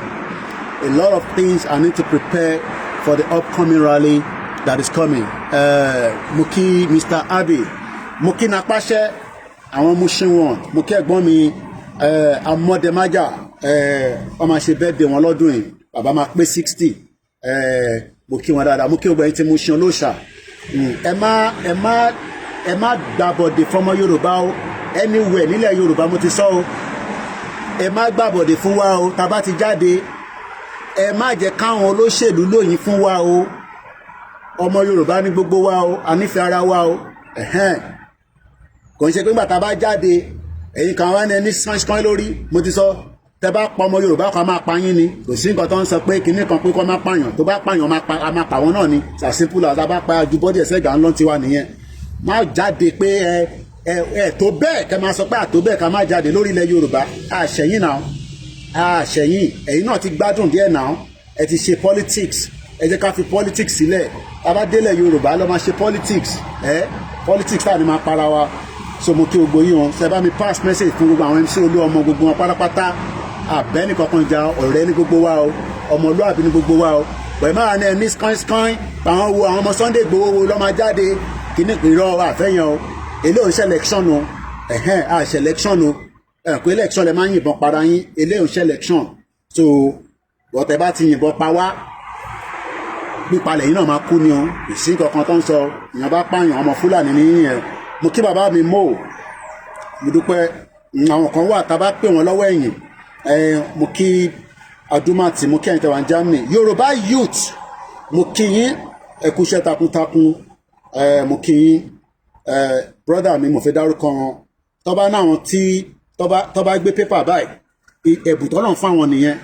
a lot of things I need to prepare for the upcoming rally that is coming mo kí Mr. Abbey mo kí Napasẹ́ àwọn Mushin wọn mo kí ẹ̀gbọ́n mi Amọ́dẹ̀májà wọ́n máa ṣe birthday wọn lọ́dún yìí bàbá máa pé 60 mo kí wọn dáadáa mo kí gbogbo ẹ̀yin tí Mushin olóòṣà ẹ má gbàbọ̀dè fọmọ Yorùbá o anywhere nílẹ̀ Yorùbá mo ti sọ o ẹ má gbàbọ̀dè fún wa o tá bá ti jáde ẹ má jẹ́ káwọn olóṣèlú lóyìn fún wa o ọmọ Yorùbá ní gbogbo wa o a nífẹ̀ẹ́ ara wa o kò ń ṣe pé nígbà tá a bá jáde ẹ̀yin kan wá ní ẹni sánṣán lórí mo ti sọ tẹ bá pa ọmọ Yorùbá kan máa pa yín ni kò sí nǹkan tó ń sọ pé kinní kan pé kó má pààyàn tó bá pààyàn a máa pa wọn náà ni as simple as a bá pa ju bọ́dì ẹ̀sẹ̀ gà ń lọ́n tiwa nìyẹn má jáde pé ẹ tó bẹ́ẹ̀ kẹ máa sọ pé àtó bẹ́ẹ̀ ká má jáde lórí ilẹ̀ Yorùbá àṣẹyìn náà àṣẹyìn ẹ̀yin náà ti gbádùn díẹ̀ náà ẹ ti ṣe politics ẹ jẹ́ ká fi politics sílẹ̀ tábà délẹ̀ Yorùbá lọ́ máa ṣe politics politics táà ní máa para wa so mo kí gbogbo yín wọn ṣe bá mi pass message fún gbogbo àwọn MC Olúọmọ gbogbo wọn pátápátá àbẹ́ni kankan jà ọ̀rẹ́ ní gbogbo wa o ọmọlúàbí ní gbogbo wa o pẹ̀lú máa ní ẹni skọ́in àwọn wo àwọn ọmọ Sunday Igboho wo lọ́ máa jáde kíní ìrọ̀ àfẹ́yàn o eléyìí ń ṣe election o àṣẹ election o pé election lè máa ń yìnbọn para yín eléyìí ń ṣe election so bọ́tẹ̀ bá ti yìnbọn pa wá pípalẹ̀ yìí náà máa kú ni o kò sí kankan tó ń sọ èèyàn bá pààyàn ọmọ Fúlàní ní yìnyẹn mo kí bàbá mi mo dúpẹ́ àwọn kan wà tá a bá pè wọ́n lọ́wọ́ ẹ̀yìn mo kí Adúmàtì mo kí ẹ̀yin tẹ̀wá Germany Yorùbá youth mo kí yín ẹ kú iṣẹ́ takuntakun mo kí yín brother mi mo fẹ́ dárúkọ wọn tọ́ba náà wọn tí tọ́ba gbé pépà báyìí ẹ̀bùn tọ́lọ̀ fáwọn nìyẹn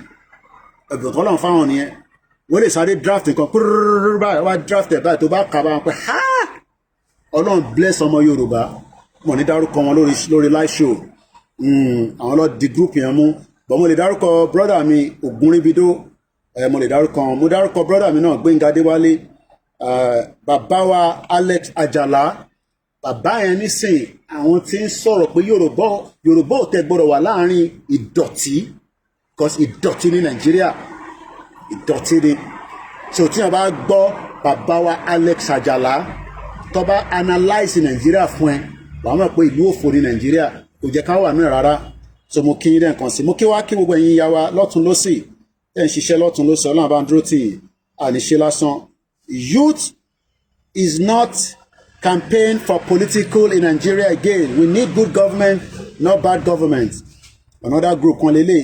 wọ́n lè sáré draft nǹkan púrúrú báyìí wá draft ẹ̀ báyìí tó bá kà bá wọn pé Ọlọ́run bless ọmọ Yorùbá mo ní dárúkọ wọn lórí live show àwọn lọ di group yẹn mú bọ́n mo lè dárúkọ brother mi Ògúnríbidó mo lè dárúkọ wọn mo dárúkọ brother mi náà Gbénga Adéwálé bàbá wa Alex Àjàlá bàbá yẹn nísìn àwọn tí ń sọ̀rọ̀ pé Yorùbá ò tẹ́ gbọ́dọ̀ wà láàrin ìdọ̀tí because ìdọ̀tí ní Nàìjíríà ìdọ̀tí ni so tí wọn bá gbọ́ bàbá wa Alex Àjàlá tó bá analyse Nàìjíríà fún ẹ wàá mọ̀ pé ìlú òfò ní Nàìjíríà kò jẹ́ ká wà náà rárá so mo kí yín lẹ́ẹ̀kan sí mo kí wá kí gbogbo ẹ̀yin ya wa lọ́tún lọ́sì ẹ̀ ń ṣiṣẹ́ lọ́tún lọ́sì Ọlọ́run bá ń dúró tì yín àníṣe lásán. Youth is not campaign for political in Nigeria again. We need good government, not bad government. Another group kan lélẹ̀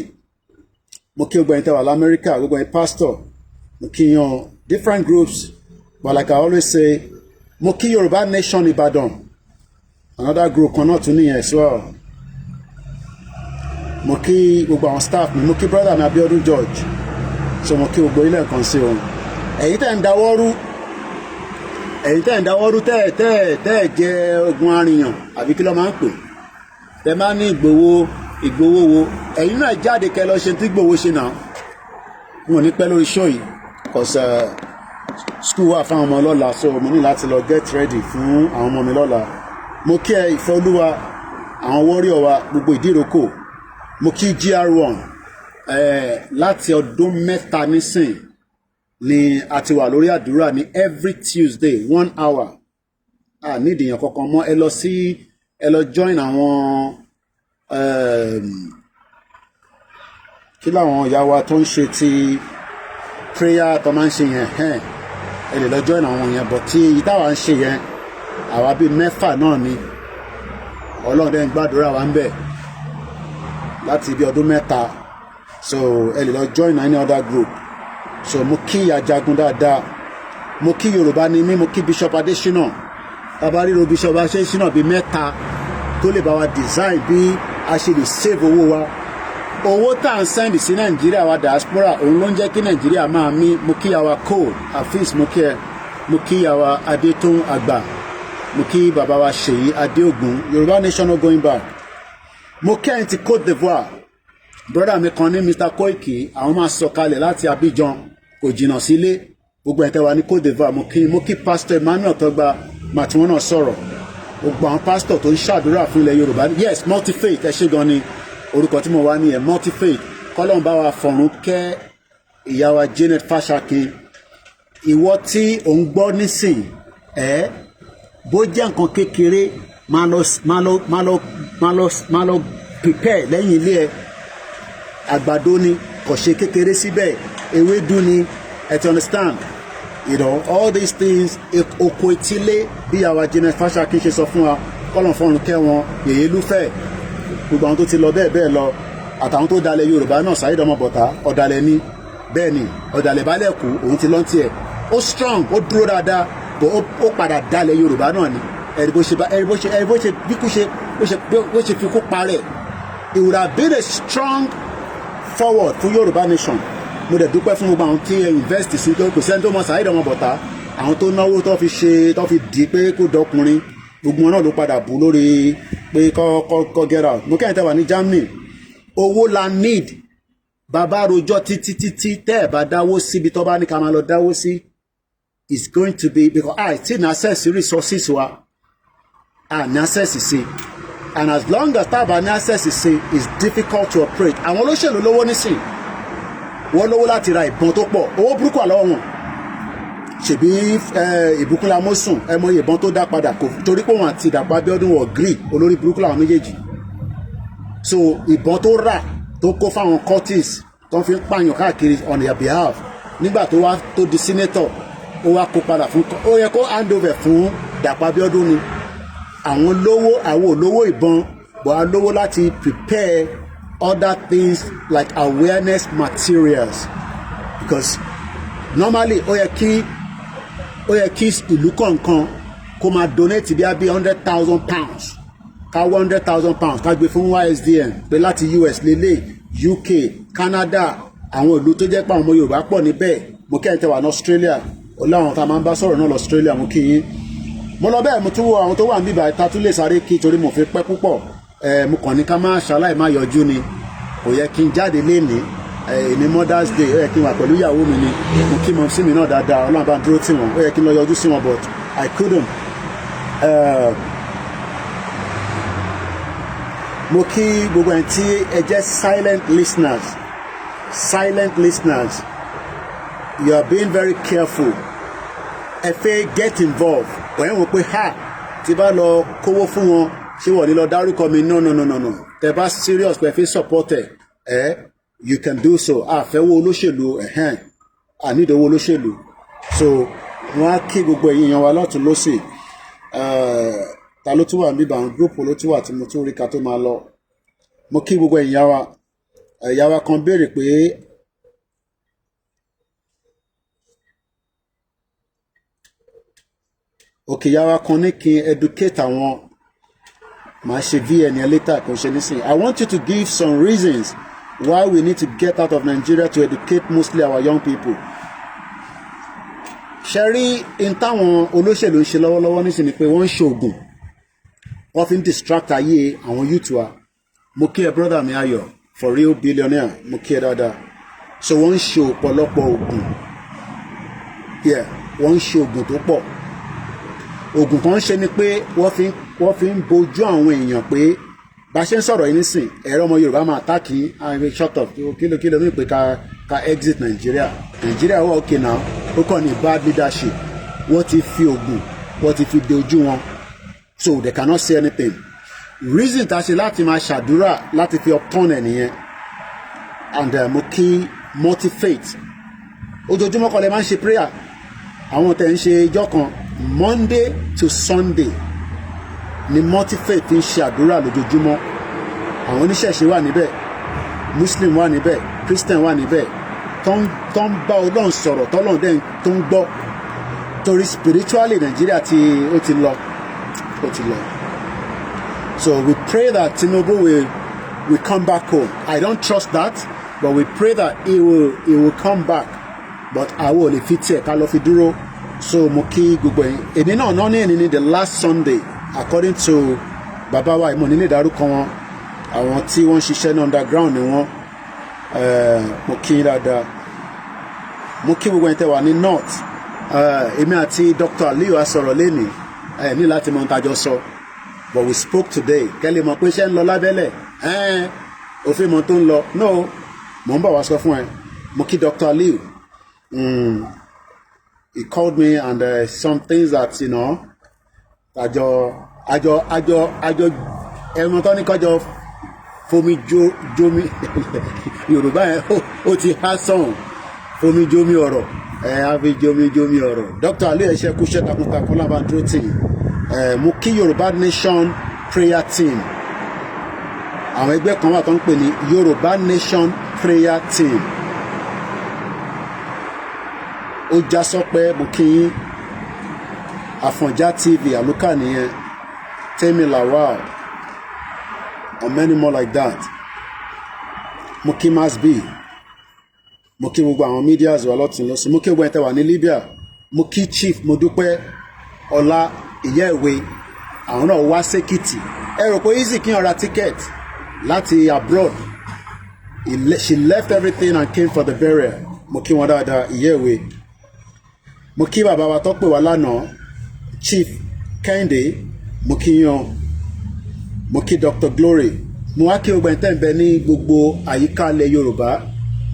mo kí gbogbo ẹ̀yin tẹ́ wà l'Amẹ́ríkà, gbogbo ẹ̀yin pastor, mo kí yan different groups, but like I always say, mo kí Yorùbá Nation Ìbàdàn, another group kan náà tún nìyẹn as well. Mo kí gbogbo àwọn staff mi, mo kí brother mi Abiodun George, so mo kí gbogbo ilé nǹkan sí òun. Ẹ̀yin tẹ́ ń dáwọ́rú tẹ́ jẹ́ ogun arìyàn àbí kí ló máa ń pè, tẹ́ máa ní Ìgbòho wo ẹ̀yin náà jáde kẹ́ lọ ṣe tí Ìgbòho ṣe náà. Wọn ò ní pẹ́ lórí show yìí cause school wà fáwọn ọmọ lọ́la, so mo ní láti lọ get ready fún àwọn ọmọ mi lọ́la. Mo kí ẹ ìfẹ́ Olúwa, àwọn warrior wa gbogbo Ìdíròkò, mo kí GR1 láti ọdún mẹ́ta nísìn ni a ti wà lórí àdúrà ní every Tuesday 1 hour. Nídìí èèyàn kankan mọ́, ẹ lọ join àwọn kí láwọn ìyá wa tó ń ṣe ti prayer tó máa ń ṣe yẹn, ẹ lè lọ join àwọn yẹn, but tí èyí táwa ń ṣe yẹn àwa bíi 6 náà ni Ọlọ́run dẹ̀ ń gbàdúrà wa ń bẹ̀ láti bí ọdún 3, so ẹ lè lọ join any other group. So mo kí Ajagun dáadáa, mo kí Yorùbá ni mí, mo kí Bishop Adesina, bàbá ríro Bishop Adesina bíi 3 tó lè bá wa design bí a ṣe lè save owó tá à ń send sí Nàìjíríà wa diaspora, òun ló ń jẹ́ kí Nàìjíríà máa mí. Mo kí àwa Cole Afis, mo kí àwa Adétún Àgbà, mo kí bàbá wa Ṣèyí Adéògùn, Yorùbá Nation no going back. Mo kí ẹ̀yin ti Côte d'Ivoire, brother mi kan ní Mr. Koiki, àwọn máa sọ̀kalẹ̀ láti Abidjan, kò jìnnà sílé. Gbogbo ẹ̀yin tẹ́ wà ní Côte d'Ivoire, mo kí Pastor Emmanuel Tọ́gbà màtí wọ́n náà sọ̀rọ̀. Gbogbo àwọn pastor tó ń ṣàdúrà fún ilẹ̀ Yorùbá, yes, multi-faith, ẹ ṣé gan ni orúkọ tí mo wá ní ẹ̀, multi-faith. Kọ́lọ́run bá wa fọ̀run kẹ́ ìyá wa Janet Fashakin. Ìwọ tí ò ń gbọ́ nísìn, bó jẹ́ nǹkan kékeré, máa lọ prepare lẹ́yìn ilé ẹ. Àgbàdo ni kò ṣe kékeré síbẹ̀, ewédú ni, ẹ ti understand, you know, all these things. Oko etílé bí àwa Janet Fashakin ṣe sọ fún wa, kọ́lọ́run fọ̀run kẹ́ wọn, Yèyé Lúfẹ̀, gbogbo àwọn tó ti lọ bẹ́ẹ̀ lọ, àtàwọn tó dalẹ̀ Yorùbá náà, Saheed Ọmọbọ̀tá ọ̀dàlẹ̀ ni, bẹ́ẹ̀ ni ọ̀dàlẹ̀ balẹ̀ kú, òun ti lọ́ntì ẹ̀, ó strong, ó dúró dáadáa, bó ó padà dalẹ̀ Yorùbá náà ni. Ẹ̀rí bó ṣe fi kú parẹ́. It would have been a strong forward fún Yorùbá Nation. Mo dẹ̀ dúpẹ́ fún gbogbo àwọn tí invest sí, kò sẹ́ni tó mọ Saheed Ọmọbọ̀tá, àwọn tó náwó tó fi dì pé kó dọkùnrin, gbogbo wọn náà ló padà bù lórí pé kọ́ get out. Mo kẹ́yìn tẹ́ wà ní Germany, owó la need. Bàbá rojọ́ títí tẹ́ ẹ̀ bá dáwó síbi tó bá ní ká máa lọ dáwó sí, it's going to be because I still ní access resources wa, ní access sí, and as long as tábà ní access sí, it's difficult to operate. Àwọn olóṣèlú lówó nísìn, wọ́n lówó láti ra ìbọn tó pọ̀, owó burúkú àlọ́wọ́ wọn. Ṣèbí Ìbùkún Lamósùn, ẹ mọ ìbọn tó dá padà, kò torí pé wọn àti Dàpọ̀ Abíọ́dún wọ̀ green, olórí burúkú làwọn méjèèjì. So ìbọn tó rà tó kó fáwọn cultists tó ń fi pààyàn káàkiri on their behalf, nígbà tó di senator, ó wá kó padà fún, ó yẹ kó hand over fún Dàpọ̀ Abíọ́dún ni. Àwọn olówó ìbọn, but a lówó láti prepare other things like awareness materials, because normally ó yẹ kí ìlú kọ̀ọ̀kan kó máa donate bí i £100,000, ká £100,000 ká gbé fún YSDM pé láti US lélẹ̀, UK, Canada, àwọn ìlú tó jẹ́ pé àwọn ọmọ Yorùbá pọ̀ níbẹ̀. Mo kẹ́yìn tẹ́ wà ní Australia, láwọn tá a máa ń bá sọ̀rọ̀ náà lọ Australia, mo kí yín. Mo lọ bẹ́ẹ̀, mo tún wo àwọn tó wà níbà ìta tún lè sáré kí torí mo fi pẹ́ púpọ̀. Mo kàn ní ká má ṣaláì má yọjú ni, kò yẹ kí n jáde lénìí. Ní Mother's Day ó yẹ kí n wà pẹ̀lú ìyàwó mi ni, mo kí mọ̀ sí mi náà dáadáa, Ọlọ́run bá dúró tì wọ́n, ó yẹ kí n lọ yọjú sí wọn, but I couldn't. Mo kí gbogbo ẹni tí ẹ jẹ́ silent listeners, you are being very careful. Ẹ fẹ́ get involved, wọ́n wọ́n pé tí bá lọ kówó fún wọn, ṣé wọ́n ní lọ dárúkọ mi? No. Tẹ́ bá serious pé ẹ fi support ẹ̀, you can do so. Àfẹ́wọ́ olóṣèlú, ànídòwó olóṣèlú. So wọ́n á kí gbogbo ẹ̀yin èèyàn wa lọ́tún lọ́sì. Ta ló tún wà níbà, àwọn group ló tún wà tí mo tún rí ká tó máa lọ. Mo kí gbogbo ẹ̀yin wa, ìyá wa kan béèrè pé òkè ìyá wa kan ní kí n educate àwọn màá ṣe VN yẹn later kò ṣe nísìn. I want you to give some reasons why we need to get out of Nigeria to educate mostly our young people. ṣe rí in táwọn olóṣèlú ń ṣe lọ́wọ́lọ́wọ́ nísìn ni pé wọ́n ń ṣoògùn wọ́n fi ń distract ayé àwọn youth wa. Mo kí ẹ brother mi Ayọ̀ for real billionaire mo kí ẹ dáadáa. So wọ́n ń ṣe ọ̀pọ̀lọpọ̀ oògùn wọ́n ń ṣe oògùn tó pọ̀. Oògùn kan ṣe ni pé wọ́n fi ń bojú àwọn èèyàn pé bá ṣe ń sọ̀rọ̀ yìí nísìn ẹ̀rọ ọmọ Yorùbá máa tákì àwọn shut up kílò mi pé ká exit Nigeria wà okay now ó kàn ní bad leadership wọ́n ti fi oògùn wọ́n ti fi de ojú wọn so they cannot say anything. Reason ta ṣe láti máa ṣàdúrà láti fi upturn ẹ̀ nìyẹn and mo kí multi-faith ojoojúmọ́ kan lè máa ń ṣe prayer àwọn tẹ̀ ń ṣe ijọ́ kan Monday to Sunday ni multi-faith ń ṣe àdúrà lójoojúmọ́. Àwọn oníṣẹ̀ṣe wà níbẹ̀ Muslim wà níbẹ̀ Christian wà níbẹ̀ tó ń bá Ọlọ́run sọ̀rọ̀ tọ́lọ́run dẹ̀ tó ń gbọ́ torí spiritually Nigeria ó ti lọ. So we pray that Tinubu will come back home. I don't trust that, but we pray that he will come back. But àwọn ò lè fi tiẹ̀ ká lọ fi dúró. So mo kí gbogbo yín èdè náà ní the last Sunday according to bàbá wa ìmọ̀ nílé ìdárúkọ wọn àwọn tí wọ́n ń ṣiṣẹ́ ní underground ni wọ́n mo kí dáadáa. Mo kí gbogbo yín tẹ́ wà ní north èmi àti Dr. Aliyu a sọ̀rọ̀ lẹ́nìí ní láti mọ ntajọ sọ but we spoke today kẹ́lẹ́ mọ̀ pé iṣẹ́ ń lọ lábẹ́lẹ̀ òfin mọ̀ tó ń lọ no mò ń bọ̀ wá sọ fún ẹ. Mo kí Dr. Aliyu he called me and some things that àjọ ẹ̀rùn tó ní kọjọ fomi jomi Yorùbá yẹn ó ti há sọ̀hún fomi jomi ọ̀rọ̀ àfi jomi ọ̀rọ̀. Dr. Aliyu ẹ̀ṣẹ́ kúṣẹ́ takuntakun lábàá dúró tì mo kí Yorùbá Nation Prayer Team àwọn ẹgbẹ́ kan wà tó ń pè ní Yorùbá Nation Prayer Team. Ó já sọpẹ́ mo kí yín Àfọ̀njá TV àlùkà nìyẹn Temi Lawal and many more like that. Mo kí Mass B mo kí gbogbo àwọn medias wà lọ́tún lọ́sí mo kí gbogbo ẹ̀tẹ̀ wà ní Libya mo kí Chief mo dúpẹ́ Ọlá ìyá ìwé àwọn náà wá sékìtì ẹ rò pé easy kí n ra ticket láti abroad she left everything and came for the burial. Mo kí wọn dáadáa ìyá ìwé. Mo kí bàbá wa tó pè wá lánàá Chief Kẹ́hìndé mo kí yan. Mo kí Dr. Glory mo wá kí gbogbo ẹ̀tẹ̀ ń bẹ ní gbogbo àyíká ilẹ̀ Yorùbá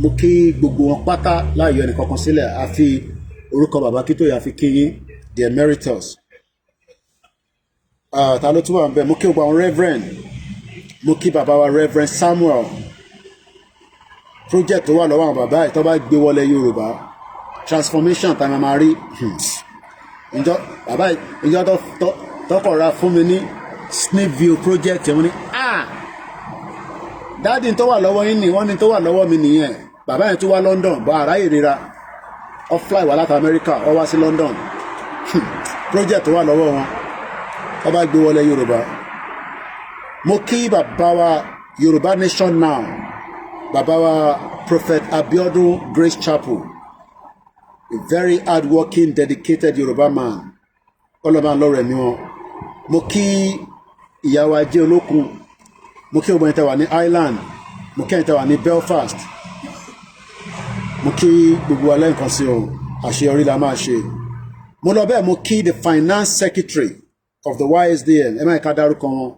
mo kí gbogbo wọn pátá láàyò ẹnì kankan sílẹ̀ àfi orúkọ bàbá kí tó yà fi kí yín the emeritus. Ta ló tún wà ń bẹ mo kí gbogbo àwọn reverend mo kí bàbá wa Reverend Samuel project tó wà lọ́wọ́ àwọn bàbá ẹ̀ tó bá gbé wọlé Yorùbá transformation tá a máa rí ìjọ bàbá ìjọ tọkọ̀ ra fún mi ní snip view project wọn ni dáàdì tó wà lọ́wọ́ yín ni wọ́n ní tó wà lọ́wọ́ mi nìyẹn. Bàbá yẹn tó wá London bá aráyè ríra ọ fly wá láti America ọ wá sí London project tó wà lọ́wọ́ wọn ọ bá gbé wọlé Yorùbá. Mo kí bàbá wa Yorùbá Nation Now bàbá wa Prophet Abiodun Grace Chapel a very hard-working dedicated Yorùbá man ọlọ́ba lọ́rọ̀ ẹ̀mí wọn. Mo kí ìyàwó ajé olókun mo kí obìnrin tẹ́ wà ní Ireland mo kí ẹ̀yin tẹ́ wà ní Belfast mo kí gbogbo alẹ́ nǹkan sí o àṣeyọrí la máa ṣe. Mo lọ bẹ́ẹ̀ mo kí the finance secretary of the YSDM ẹ máa ká dárúkọ wọn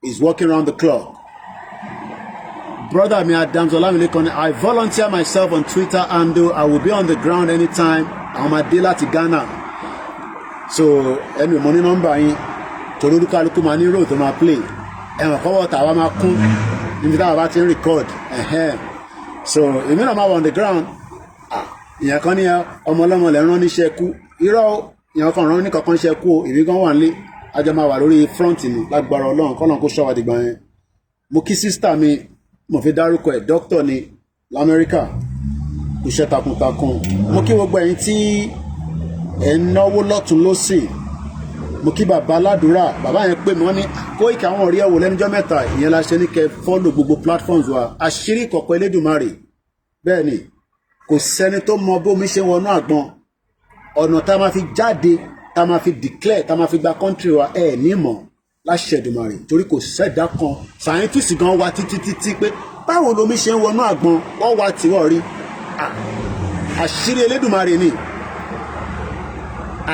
is working around the clock. Brother mi Adams Olamilekan I volunteer myself on Twitter and I will be on the ground anytime àwọn máa dé láti Ghana so ẹnu ìmọ̀ ní nọ́mbà yín torí olúkálukú máa ní road tó máa play ẹ̀wọ̀n kọ́wọ́ tàwa máa kún níbi táwa bá ti ń record so èmi náà máa wà on the ground ìyẹn kan ní ọmọ ọlọ́mọ lẹ́ rán níṣẹ́ kú irọ́ ìyẹn kan rán ní kankan ṣe kú o èmi gan wà nílé ajọ máa wà lórí front ni lágbára Ọlọ́run kọ́nà kó ṣọ́wà dìgbà yẹn. Mo kí sísítà mi mo fi dárúkọ ẹ̀ dókítà ní l'Amẹ́ríkà iṣẹ́ takuntakun. Mo kí gbogbo ẹ̀yin tí ẹ̀ ń náwó lọ́tún lọ́sì. Mo kí bàbá aládùúrà, bàbá yẹn pè mí wọ́n ní Koiki àwọn ọ̀rẹ́ ẹ̀wò lẹ́nujọ́ mẹ́ta, ìyẹn la ṣe ní kẹ́ fọ́lò gbogbo platforms wa. Àṣírí ìkọ̀kọ̀ Elédùmarè. Bẹ́ẹ̀ ni kò sẹ́ni tó mọ bí omi ṣe ń wọnú àgbọn. Ọ̀nà tá a máa fi jáde, tá a máa fi declare, tá a máa fi gba country wa ẹ̀ ní mọ̀ láṣẹ Èdùmàrè, torí kò sẹ́dá kan. Scientist gan wa títí pé báwo lomi ṣe ń wọnú àgbọn, wọ́n wá tiwọ́ rí. Àṣírí Elédùmarè ni.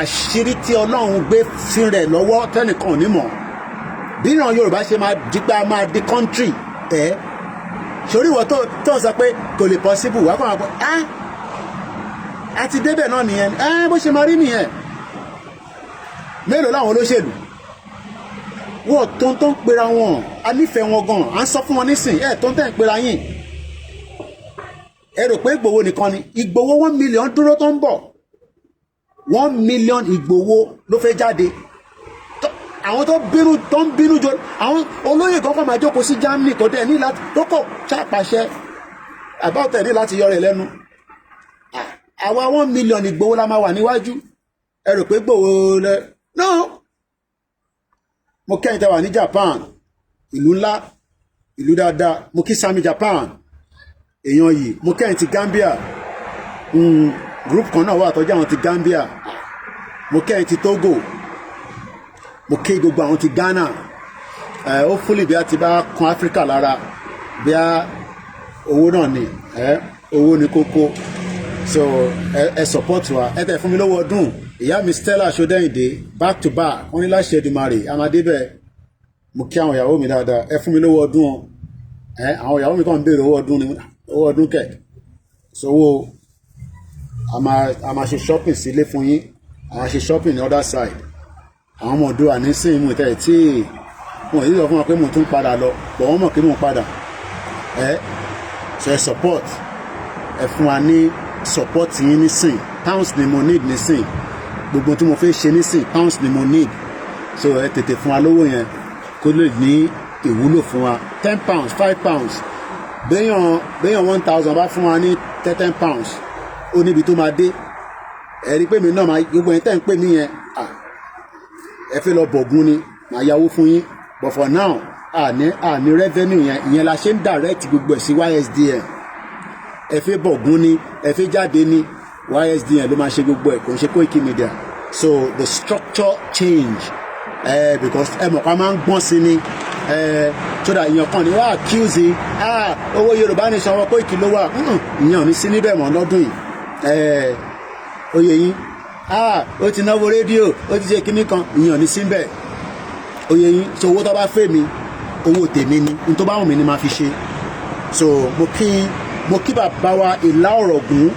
Àṣírí tí Ọlọ́run gbé fún rẹ̀ lọ́wọ́ tẹ́nìkan ò ní mọ̀. Bí ìran Yorùbá ṣe máa di pé a máa di country sórí ìwọ tó ń sọ pé kò lè possible wá kàn án pé a ti débẹ̀ náà nìyẹn bó ṣe máa rí nìyẹn. Mélòó láwọn olóṣèlú wọ́n tó ń pera wọn, a nífẹ̀ẹ́ wọn gan, à ń sọ fún wọn nísìn tó ń tẹ̀ ń pera yín. Ẹ rò pé Ìgbòho nìkan ni? Ìgbòho 1 million dúró tó ń bọ̀, 1 million Ìgbòho ló fẹ́ jáde. Àwọn tó ń bínú jọ àwọn olóyè kankan máa jókòó sí Germany kò dẹ̀ ní láti tó kọ̀ ṣàpàṣẹ àbáwọ̀tẹ̀ ní láti yọrẹ̀ lẹ́nu. Àwa 1 million Ìgbòho la máa wà níwájú. Ẹ rò pé Ìgbòho lẹ no. Mo kẹ́yìn tẹ́ wà ní Japan, ìlú ńlá, ìlú dáadáa. Mo kí Sami Japan èèyàn yìí. Mo kẹ́yìn ti Gambia, group kan náà wà tọ́jú àwọn ti Gambia. Mo kẹ́yìn ti Togo. Mo kí gbogbo àwọn ti Ghana. Ó fúnlẹ̀ bí a ti bá kan Áfíríkà lára bí a owó náà ni owó ní kókó. So ẹ support wa, ẹ tẹ̀ fún mi lówó ọdún. Ìyá mi Stella Ṣódẹ́yìndé back to back wọ́n ní láṣẹ Èdùmàrè amadé bẹ́ẹ̀. Mo kí àwọn ìyàwó mi dáadáa, ẹ fún mi lówó ọdún o. Àwọn ìyàwó mi kàn ń béèrè owó ọdún ni, owó ọdún kẹ̀. Sowó a máa ṣe shopping sílé fún yín, a máa ṣe shopping ní other side. Àwọn ọmọ ọdún àní sí ìmú ìtẹ́ tí wọ́n yìí sọ fún wọn pé mo tún padà lọ, bọ̀ wọ́n mọ̀ pé mo padà. So ẹ support, ẹ fún wa ní support yín nísìn. Pounds ni mo need nísìn, gbogbo tí mo fẹ́ ṣe nísìn pounds ni mo need. So ẹ tètè fún wa lówó yẹn kó lè ní ìwúlò fún wa. 10 pounds 5 pounds béèyàn 1000 bá fún wa ní 10 pounds ó níbi tó máa dé. Ẹ rí pé mi náà máa gbogbo yẹn tẹ́ ń pè mí yẹn ẹ fẹ́ lọ bọ̀gún ni màá yáwó fún yín, but for now àní revenue ìyẹn la ṣe ń direct gbogbo ẹ̀ sí YSDN. Ẹ fẹ́ bọ̀gún ni, ẹ fẹ́ jáde ni, YSDN ló máa ṣe gbogbo ẹ̀, kò ń ṣe KOIKIMEDIA. So the structure change because ẹ mọ̀ ká máa ń gbọ́n sí ni so that èèyàn kan ní wá accuse owó Yorùbá Nation wọn Koiki ló wà, ìyẹn ò ní sí níbẹ̀ mọ́ lọ́dún yìí. Oyè yín ó ti náwó rédíò, ó ti ṣe kinní kan, ìyẹn ò ní sí níbẹ̀. Oyè yín, so owó tó bá fẹ́ mi owó tèmi ni, n tó bá wù mí ni máa fi ṣe. So mo kí bàbá wa Ìlá Ọ̀rọ̀gún,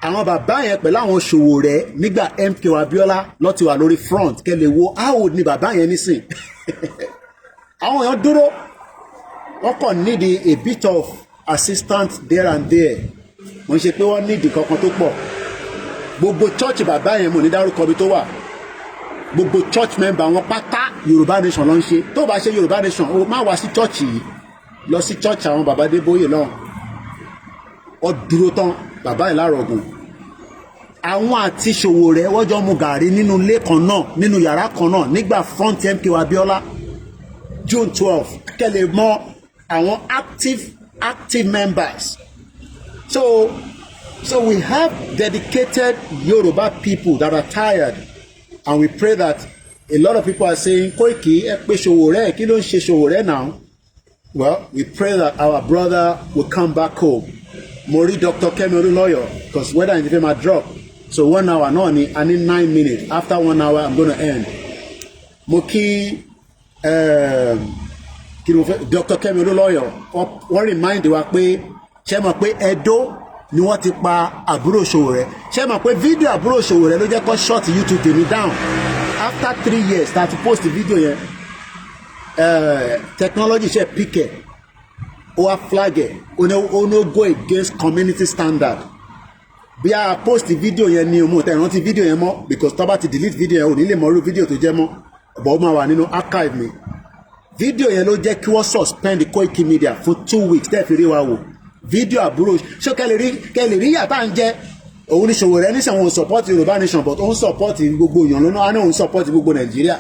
àwọn bàbá yẹn pẹ̀lú àwọn Ṣòwòrẹ́ nígbà MKO Abiola ló ti wà lórí front kẹ́lẹ̀ wo how old ni bàbá yẹn nísìn. Àwọn èèyàn dúró, wọ́n kàn need a bit of assistance there and there. Wọ́n ṣe pé wọ́n need kankan tó pọ̀. Gbogbo church bàbá yẹn mo ní dárúkọ bí tó wà. Gbogbo church member wọn pátá Yorùbá Nation ló ń ṣe. Tó bá ṣe Yorùbá Nation o má wá sí church yìí, lọ sí church àwọn bàbá Adébóyè lọ́hùn. Wọ́n dúró tán bàbá Ìlá Ọ̀rọ̀gún. Àwọn àti Ṣòwòrẹ́ wọ́n jọ mu gàrí nínú ilé kan náà, nínú yàrá kan náà nígbà front MKO Abiola June 12 kẹ́lẹ̀ mọ́ àwọn active members. So we have dedicated Yoruba people that are tired, and we pray that a lot of people are saying Koiki ẹ pé Ṣòwòrẹ́ kí ló ń ṣe Ṣòwòrẹ́ now. Well, we pray that our brother will come back home. Mo rí Dr. Kemi Olúlọ́yọ̀ because weather in the film drop. So 1 hour náà ni, I need 9 minutes. After 1 hour, I'm going to end. Mo kí Dr. Kemi Olúlọ́yọ̀ wọ́n remind wa pé ṣé mọ̀ pé Ẹdó ni wọ́n ti pa àbúrò Ṣòwòrẹ́. Ṣé mọ̀ pé fídíò àbúrò Ṣòwòrẹ́ ló jẹ́ kó short YouTube tèmi down. After 3 years that to post the video yẹn, technology ṣe pick ẹ̀, ó wá flag ẹ̀, ó no go against community standard. Bí a post video yẹn ni o mo tẹ̀ rántí video yẹn mọ́ because tó bá ti delete video yẹn ò ní lè mọ irú video tó jẹ́ mọ́, but ó máa wà nínú archive mi. fídíò yẹn ló jẹ́ kí wọ́n suspend KOIKIMEDIA fún 2 weeks tẹ́ fi rí wa wò fídíò àbúrò ṣé kẹ́lẹ̀ rí yàtá ń jẹ́ òun ní Sowore ní sẹ́wọ̀n support Yorùbá nation but òun support gbogbo èèyàn lónà á ní òun support gbogbo Nàìjíríà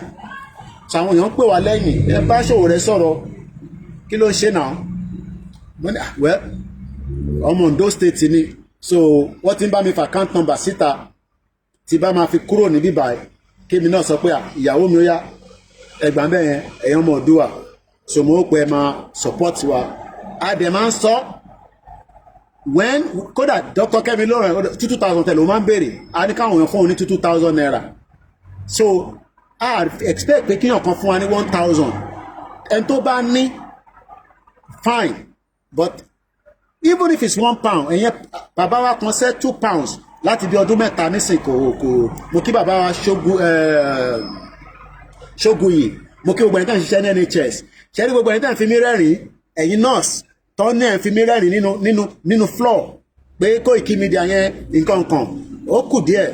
ṣàwọn èèyàn ń pè wá lẹ́yìn ẹ bá Sowore sọ̀rọ̀ kí ló ń ṣe náà well ọmọ Ondo state ni so wọ́n ti ń bá mi fa account number síta tí bá máa fi kúrò ní bíbá kémi náà sọ pé ìyàwó mi ó yá ẹgbàá bẹ́ẹ̀ yẹn ẹ̀yàn ọmọ Oòduà so mo ó pẹ́ máa support wa a dẹ̀ máa ń sọ when kódà Dr. Kẹ́mi lóòrùn 2,000 tẹ̀lé o máa ń béèrè a ní káwọn èèyàn fún òun ní 2,000 naira so I expect pé kíyàn kan fún wa ní 1,000 ẹni tó bá ní fine but even if it's £1 ẹ̀yẹn bàbá wa kan ṣẹ́ £2 láti bí ọdún mẹ́ta nísìn kò mo kí bàbá wa Ṣóguyì mo kí gbogbo ẹni tẹ́ ń ṣiṣẹ́ ní NHS ṣe ní gbogbo ẹni tẹ́ ń fi mí rẹ́rìn ẹ̀yin nurse tọ́ ní ẹ̀ ń fi mí rẹ́rìn nínú floor pé KOIKIMEDIA yẹn nǹkan kan ó kù díẹ̀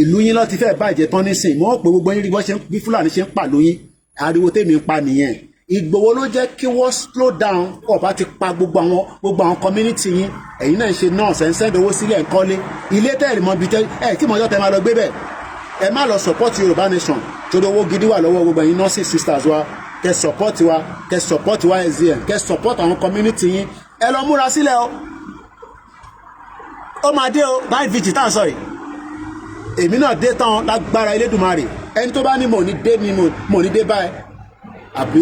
ìlú yín ló ti fẹ́ bàjẹ́ tán nísìn mo pé gbogbo yín rí bí Fúlàní ṣe ń pa lóyún ariwo tèmi ń pa nìyẹn Ìgbòho ló jẹ́ kí wọ́n slow down ọba ti pa gbogbo àwọn community yín ẹ̀yin náà ń ṣe nurse ẹ̀ ń send owó sílẹ̀ ń kọ́lé ilé tẹ́ẹ̀rì mọ́ bí ẹ̀ tí mọ́jọ́ tẹ́ máa lọ gbé bẹ̀ ẹ má lọ support Yorùbá nation torí owó gidi wà lọ́wọ́ gbogbo ẹ̀yin nurses sisters wa kẹ́ support wa SDM kẹ́ support àwọn community yín ẹ lọ múra sílẹ̀ o ó máa dé o báyìí VIGIL tá à ń sọ yìí èmi náà dé tán lágbára Elédùmarè ẹni tó bá ní mò ní dé báyìí àbí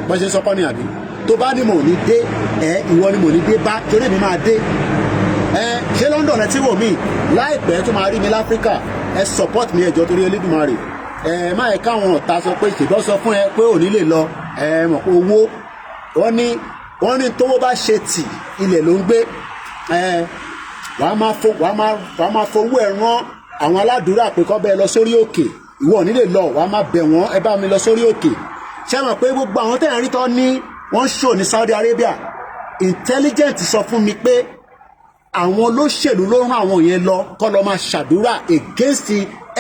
bọ́n ṣe ń sọkọ́ ní àbí tó bá ní mò ní dé ìwọ ni mò ní dé bá torí mi máa dé ṣé London ẹ ti wò mí láìpẹ́ tó máa rí mi láfíríkà ẹ support mi ẹjọ́ torí Elédùmarè má ẹ káwọn ọ̀tá sọ pé ìṣèjọ́ sọ fún ẹ pé ò ní lè lọ mọ̀ pé owó wọ́n ní tówó bá ṣe tì ilẹ̀ ló ń gbé wàá máa fowó ẹ̀ rán àwọn aládùúrà pé kọ́ bẹ́ẹ̀ lọ sórí òkè ìwọ ò ní lè lọ wàá máa bẹ̀ wọ́n ẹ bá mi lọ sórí òkè ṣé mọ̀ pé gbogbo àwọn tẹ̀yìn rí tọ́ ní wọ́n ṣò ní Saudi Arabia intelligent sọ fún mi pé àwọn olóṣèlú ló rán àwọn yẹn lọ kọ́ lọ máa ṣàdúrà against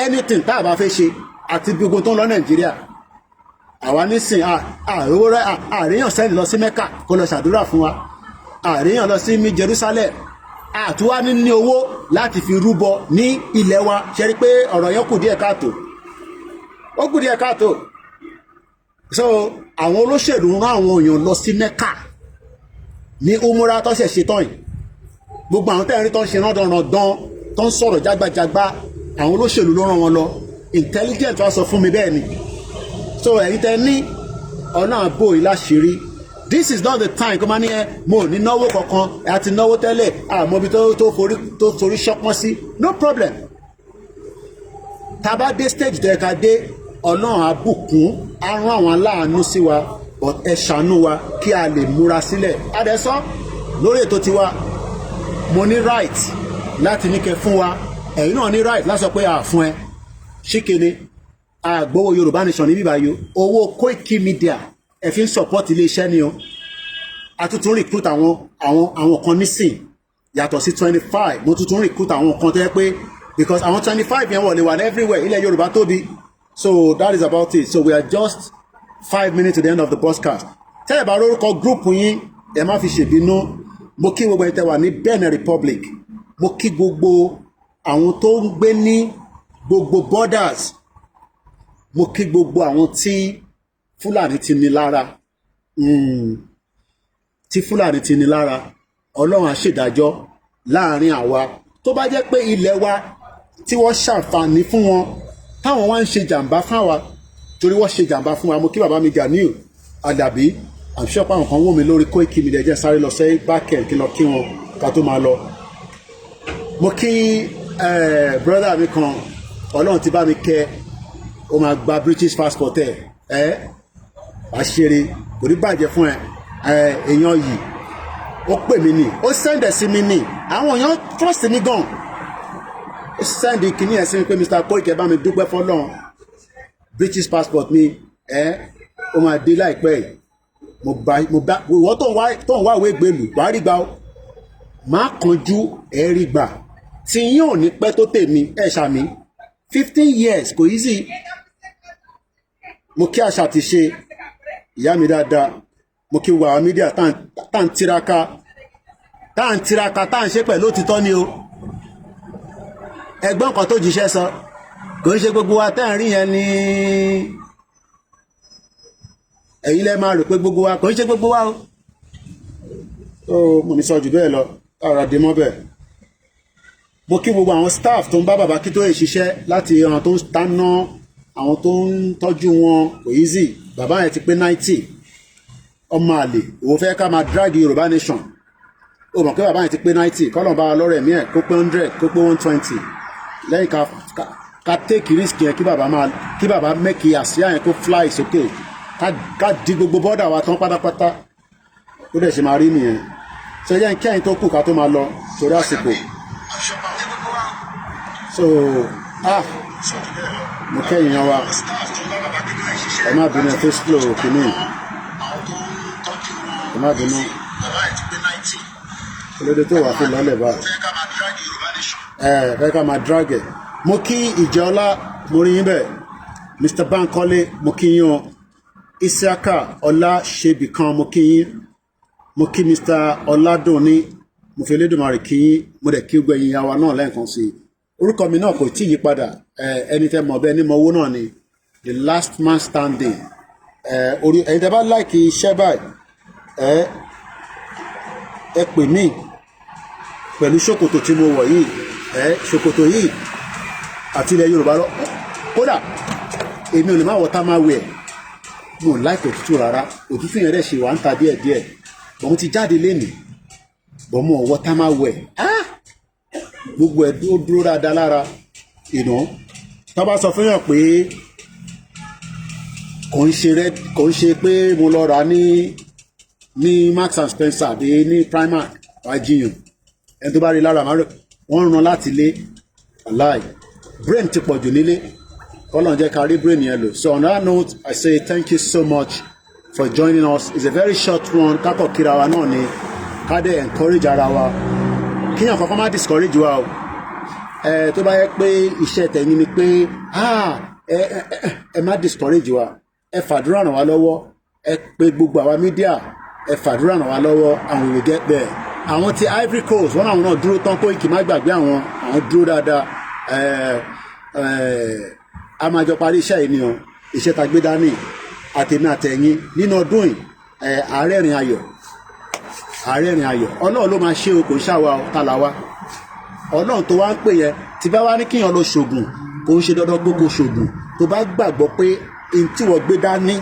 anything tá a bá fẹ́ ṣe àti gbogbo tó ń lọ Nàìjíríà àwa nísìn àríyàn sẹ́ni lọ sí Mẹ́kà kó lọ ṣàdúrà fún wa àríyàn lọ sí Jerusalem àtúwá ní owó láti fi rúbọ ní ilẹ̀ wa ṣe rí pé ọ̀rọ̀ yẹn kù díẹ̀ káàtó ó kù díẹ̀ káàtó so àwọn olóṣèlú rán àwọn èèyàn lọ sí Mẹ́kà ní umura tó ṣe ṣetán yìí gbogbo àwọn tẹ́rin tó ń ṣe rándanrandan tó ń sọ̀rọ̀ jágbajàgba àwọn olóṣèlú ló rán wọn lọ intelligent wá sọ fún mi bẹ́ẹ̀ ni so ẹ̀yin tẹ́ ní ọ̀nà àbò ìláṣìírí this is not the time kó máa ní mo ní náwó kankan àti náwó tẹ́lẹ̀ àmọ́ ibi tó forí ṣọpọ́n sí no problem tá a bá dé stage tó yẹ ká dé ọlọ́run àbùkún á rán àwọn aláàánú sí wa but ẹ ṣàánú wa kí a lè múra sílẹ̀ adẹ́sọ́ lórí ètò tiwa mo ní right láti ní kẹ́ fún wa ẹ̀yin náà ní right láti sọ pé a fún ẹ ṣíkene àgbowó Yorùbá nation ní bíbáyò owó KOIKIMEDIA ẹ fi ń support iléeṣẹ́ ni o a tuntun recruit àwọn kan nísìn yàtọ̀ sí 25 mo tuntun recruit àwọn kan tó yẹ pé because àwọn 25 yẹn wọlé wà everywhere ilẹ̀ Yorùbá tóbi. So that is about it. So we are just 5 minutes to the end of the podcast. Tell about orúkọ group yín ẹ má fi ṣèbínú. Mo kí gbogbo ẹ̀yin tẹ́ wà ní Benin Republic. Mo kí gbogbo àwọn tó ń gbé ní gbogbo borders. Mo kí gbogbo àwọn tí Fúlàní ti ní lára. Tí Fúlàní ti ní lára. Ọlọ́run á ṣèdájọ́ láàrin àwa. Tó bá jẹ́ pé ilẹ̀ wa tí wọ́n ṣàǹfààní fún wọn táwọn wá ń ṣe jàǹbá fáwa torí wọ́n ṣe jàǹbá fún wa mo kí bàbá mi Ganiu Àdàbí I'm sure pé àwọn kan wò mí lórí KOIKIMEDIA jẹ́ sáré lọ sí backend kí lọ kí wọn ká tó máa lọ. Mo kí brother mi kan Ọlọ́run ti bá mi kẹ́ ó máa gba British passport àṣírí kò ní bàjẹ́ fún èèyàn yìí ó pè mí ní ó sẹ́ndẹ̀ sí mi ní àwọn èèyàn trust mi gan ó sẹ́ndì kìíní ẹ̀ sí mi pé Mr. Koiki bá mi dúpẹ́ fọ́lọ́run British passport mi ó máa dé láìpẹ́ yìí mo bá ìwọ tó ń wá ìwé ìgbélú wàá rí gbà ó má kánjú rí gbà tí yín ò ní pẹ́ tó tèmi ṣàmì 15 years kò easy mo kí àṣà ti ṣe ìyá mi dáadáa mo kí gbogbo àwọn mídíà tá à ń tiraka tá à ń ṣe pẹ̀lú òtítọ́ ni o ẹgbọ́n kan tó jíṣẹ́ sọ kò ń ṣe gbogbo wa tá à ń rí yẹn ni ẹ̀yin lẹ́ máa rò pé gbogbo wa kò ń ṣe gbogbo wa o tó mo ní sọ jù bẹ́ẹ̀ lọ ọ̀rọ̀ dé mọ́ bẹ́ẹ̀ mo kí gbogbo àwọn staff tó ń bá bàbá Akíntóyè ṣiṣẹ́ láti àwọn tó ń dáná àwọn tó ń tọ́jú wọn kò easy bàbá yẹn ti pé 90 ọmọ àlè òun fẹ́ ká máa drag Yorùbá nation ó mọ̀ pé bàbá yẹn ti pé 90 kọ́lọ̀ bá wa lọ́rọ̀ ẹ̀mí ẹ̀ kó pé 100 kó pé 120 lẹ́yìn ká take risk yẹn kí bàbá mẹ́kì àsíá yẹn kó fly sókè ká di gbogbo bọ́dà wa tán pátápátá ó dẹ̀ ṣe máa rí nìyẹn ṣe yẹn kẹ́yìn tó kù ká tó máa lọ torí àsìkò so mo kẹ́yìn yan wa ẹ má bínú ẹ tó slow kìíní ẹ má bínú olóde tó wà fún lọ́lẹ̀ báyìí fẹ́ ká máa drag ẹ̀ mo kí Ìjẹ́ọlá mo rí yín bẹ́ẹ̀ Mr. Bankole mo kí yín o Isiaka Ọlá Ṣebìkan mo kí yín mo kí Mr. Ọládùnní mo fi Elédùmarè kí yín mo dẹ̀ kí gbẹ̀yìn ìyá wa náà lẹ́ẹ̀kan sí i orúkọ mi náà kò tí yí padà ẹni tẹ́ mọ̀ bẹ́ẹ̀ ní mọ̀ owó náà ni the last man standing orí ẹ̀yin tẹ́ bá láìkì iṣẹ́ báyìí ẹ pè mí pẹ̀lú ṣòkòtò tí mo wọ̀ yìí ṣòkòtò yìí àti ilẹ̀ Yorùbá lọ kódà èmi ò lè má wọ tá máa wẹ̀ mo láìpẹ́ òtútù rárá òtútù yẹn dẹ̀ ṣe wà ń ta díẹ̀díẹ̀ bọ́n ti jáde lénìí bọ́n mo wọ tá máa wẹ̀ gbogbo ẹ̀ ó dúró dáadáa lára ìná tó bá sọ fún yàn pé kò ń ṣe pé mo lọ rà ní Marks and Spencer àbí ní Primark wàá jiyàn ẹni tó bá rí lára wọ́n rán láti ilé aláì brain ti pọ̀jù nílé kọ́lọ́n jẹ́ ká rí brain yẹn lò. So on that note I say thank you so much for joining us. It's a very short one kákọ̀ kíra wa náà ni ká dẹ̀ encourage ara wa kíyàn kankan má discourage wa o tó bá yẹ pé iṣẹ́ tẹ̀yìn ni pé ẹ má discourage wa ẹ fàdúrà ràn wá lọ́wọ́ ẹ pé gbogbo àwa mídíà ẹ fàdúrà ràn wá lọ́wọ́ and we will get there. Àwọn ti Ivory Coast wọ́n àwọn náà dúró tán Kóìkì má gbàgbé àwọn dúró dáadáa a máa jọ parí iṣẹ́ yìí ni o iṣẹ́ ta gbé dání àtẹ̀mí àtẹ̀yìn nínú ọdún yìí ààrẹ ìrìn ayọ̀ ọlọ́run ló máa ṣe o kò ṣàwà tàlàwà ọlọ́run tó wá ń pè yẹn tí bá wá ní kíyàn lọ ṣògùn kò ń ṣe dandan gbogbo ṣògùn tó bá gbàgbọ́ pé n tí wọ́n gbé dání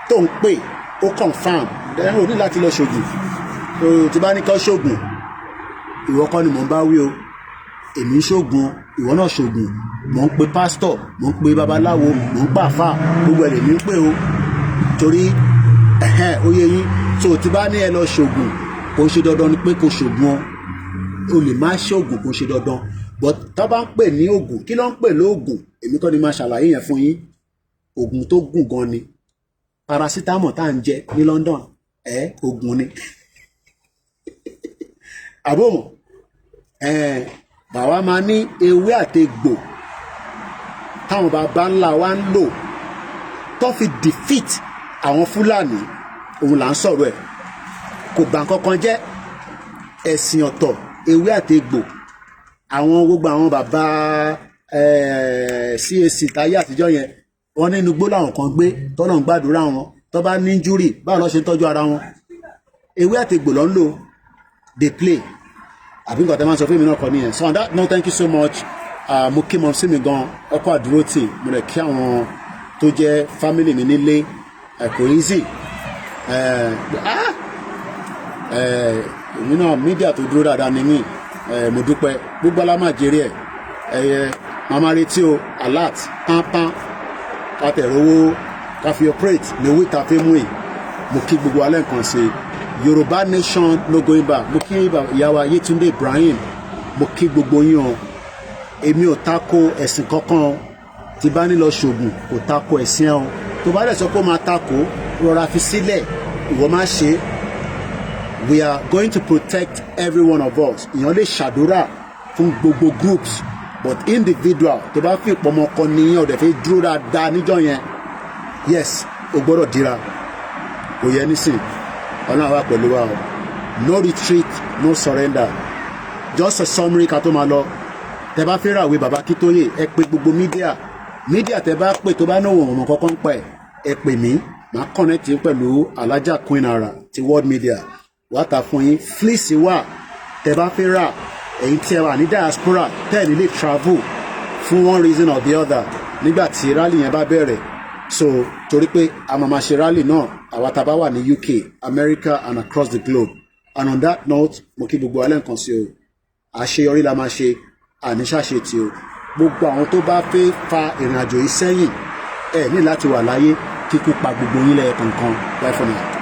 tó ń pè ó confam ẹ̀rọ ní láti lọ ṣògùn tí bá ní kọ́ ṣògùn ìwọ kọ́ ni mò ń bá wí o èmi ń ṣògùn ìwọ náà ṣògùn mò ń pe pásítọ̀ mò ń pe babaláwo mò ń pàfà gbogbo ẹ̀ lèmi ń pè o torí ó yẹ yín tó tí bá ní ẹ lọ ṣògùn kò ń ṣe dandan ni pé kò ṣògùn o lè má ṣògùn kò ń ṣe dandan but tó bá ń pè ní ògùn kí ló ń pè lóògùn èmi kọ́ ni máa ṣàlàyé yẹn fún yín ògùn tó gùn gan ni paracetamol tá à ń jẹ ní London ògùn ni àbòmọ̀ bàbá máa ní ewé àtegbò táwọn bàbá ńlá wa ń lò tó fi defeat àwọn Fúlàní òun là ń sọ̀rọ̀ ẹ̀ kò bà kankan jẹ́ ẹ̀sìn ọ̀tọ̀ ewé àtegbò àwọn gbogbo àwọn bàbá CAC táyé àtijọ́ yẹn wọ́n nínú igbó làwọn kan gbé tọ́nà ń gbàdúrà wọn tó bá ní injury báwo lọ́ ṣe ń tọ́jú ara wọn ewé àtegbò ló ń lò dey play àbí nǹkan tẹ́ máa ń sọ fún mi náà kọ́ nìyẹn. So on that note thank you so much mo kí mọ sí mi gan ọkọ̀ àdúró tì mo lè kí àwọn tó jẹ́ family mi nílé kò easy èmi náà mídíà tó dúró dáadáa ni mí mo dúpẹ́ gbogbo alámàjèrè màmá retí o alert pánpán ká tẹ̀rọ owó ká fi operate lówó ká fi mú ì mo kí gbogbo alẹ́ nǹkan ṣe Yorùbá nation no going back mo kí ìyàwó Yétúndé Ibrahim mo kí gbogbo yín o èmi ò tako ẹ̀sìn kankan tí bá ní lọ ṣògùn kò tako ẹ̀sìn ẹ̀ o tó bá dẹ̀ sọ pé ó máa tako rọra fi sílẹ̀ ìwọ má ṣe we are going to protect every one of us ìyàn lè ṣàdúrà fún gbogbo groups but individual tó bá fi ìpọmọ kan níyàn ọ̀dẹ̀ fi dúró dáadáa níjọ́ yẹn yes o gbọ́dọ̀ dira kò yẹ nísìn ọlọ́run wà pẹ̀lú wa o no retreat no surrender just a summary ká tó máa lọ tẹ bá fẹ́ ràwé bàbá Akíntóyè ẹ pè gbogbo mídíà tẹ bá pè tó bá náwó ọ̀run kọ́kọ́ ń pẹ́ ẹ pè mí màá connect yín pẹ̀lú alájà Queen Ara ti World Media wàá ta fún yín fleece wà tẹ bá fẹ́ rà èyí tí ẹ wà ní diaspora tẹ́ẹ̀ ní lè travel fún one reason or the other nígbà tí rally yẹn bá bẹ̀rẹ̀ so torí pé a máa ṣe rally náà àwa tá a bá wà ní UK America and across the globe and on that note mo kí gbogbo alẹ́ nǹkan sí o àṣeyọrí la máa ṣe àníṣàṣe tí o gbogbo àwọn tó bá fẹ́ fa ìrìn àjò yìí sẹ́yìn ẹ ní láti wà láyé kíkú pa gbogbo yín lẹ́ẹ̀kọ̀ọ̀kan bye for now.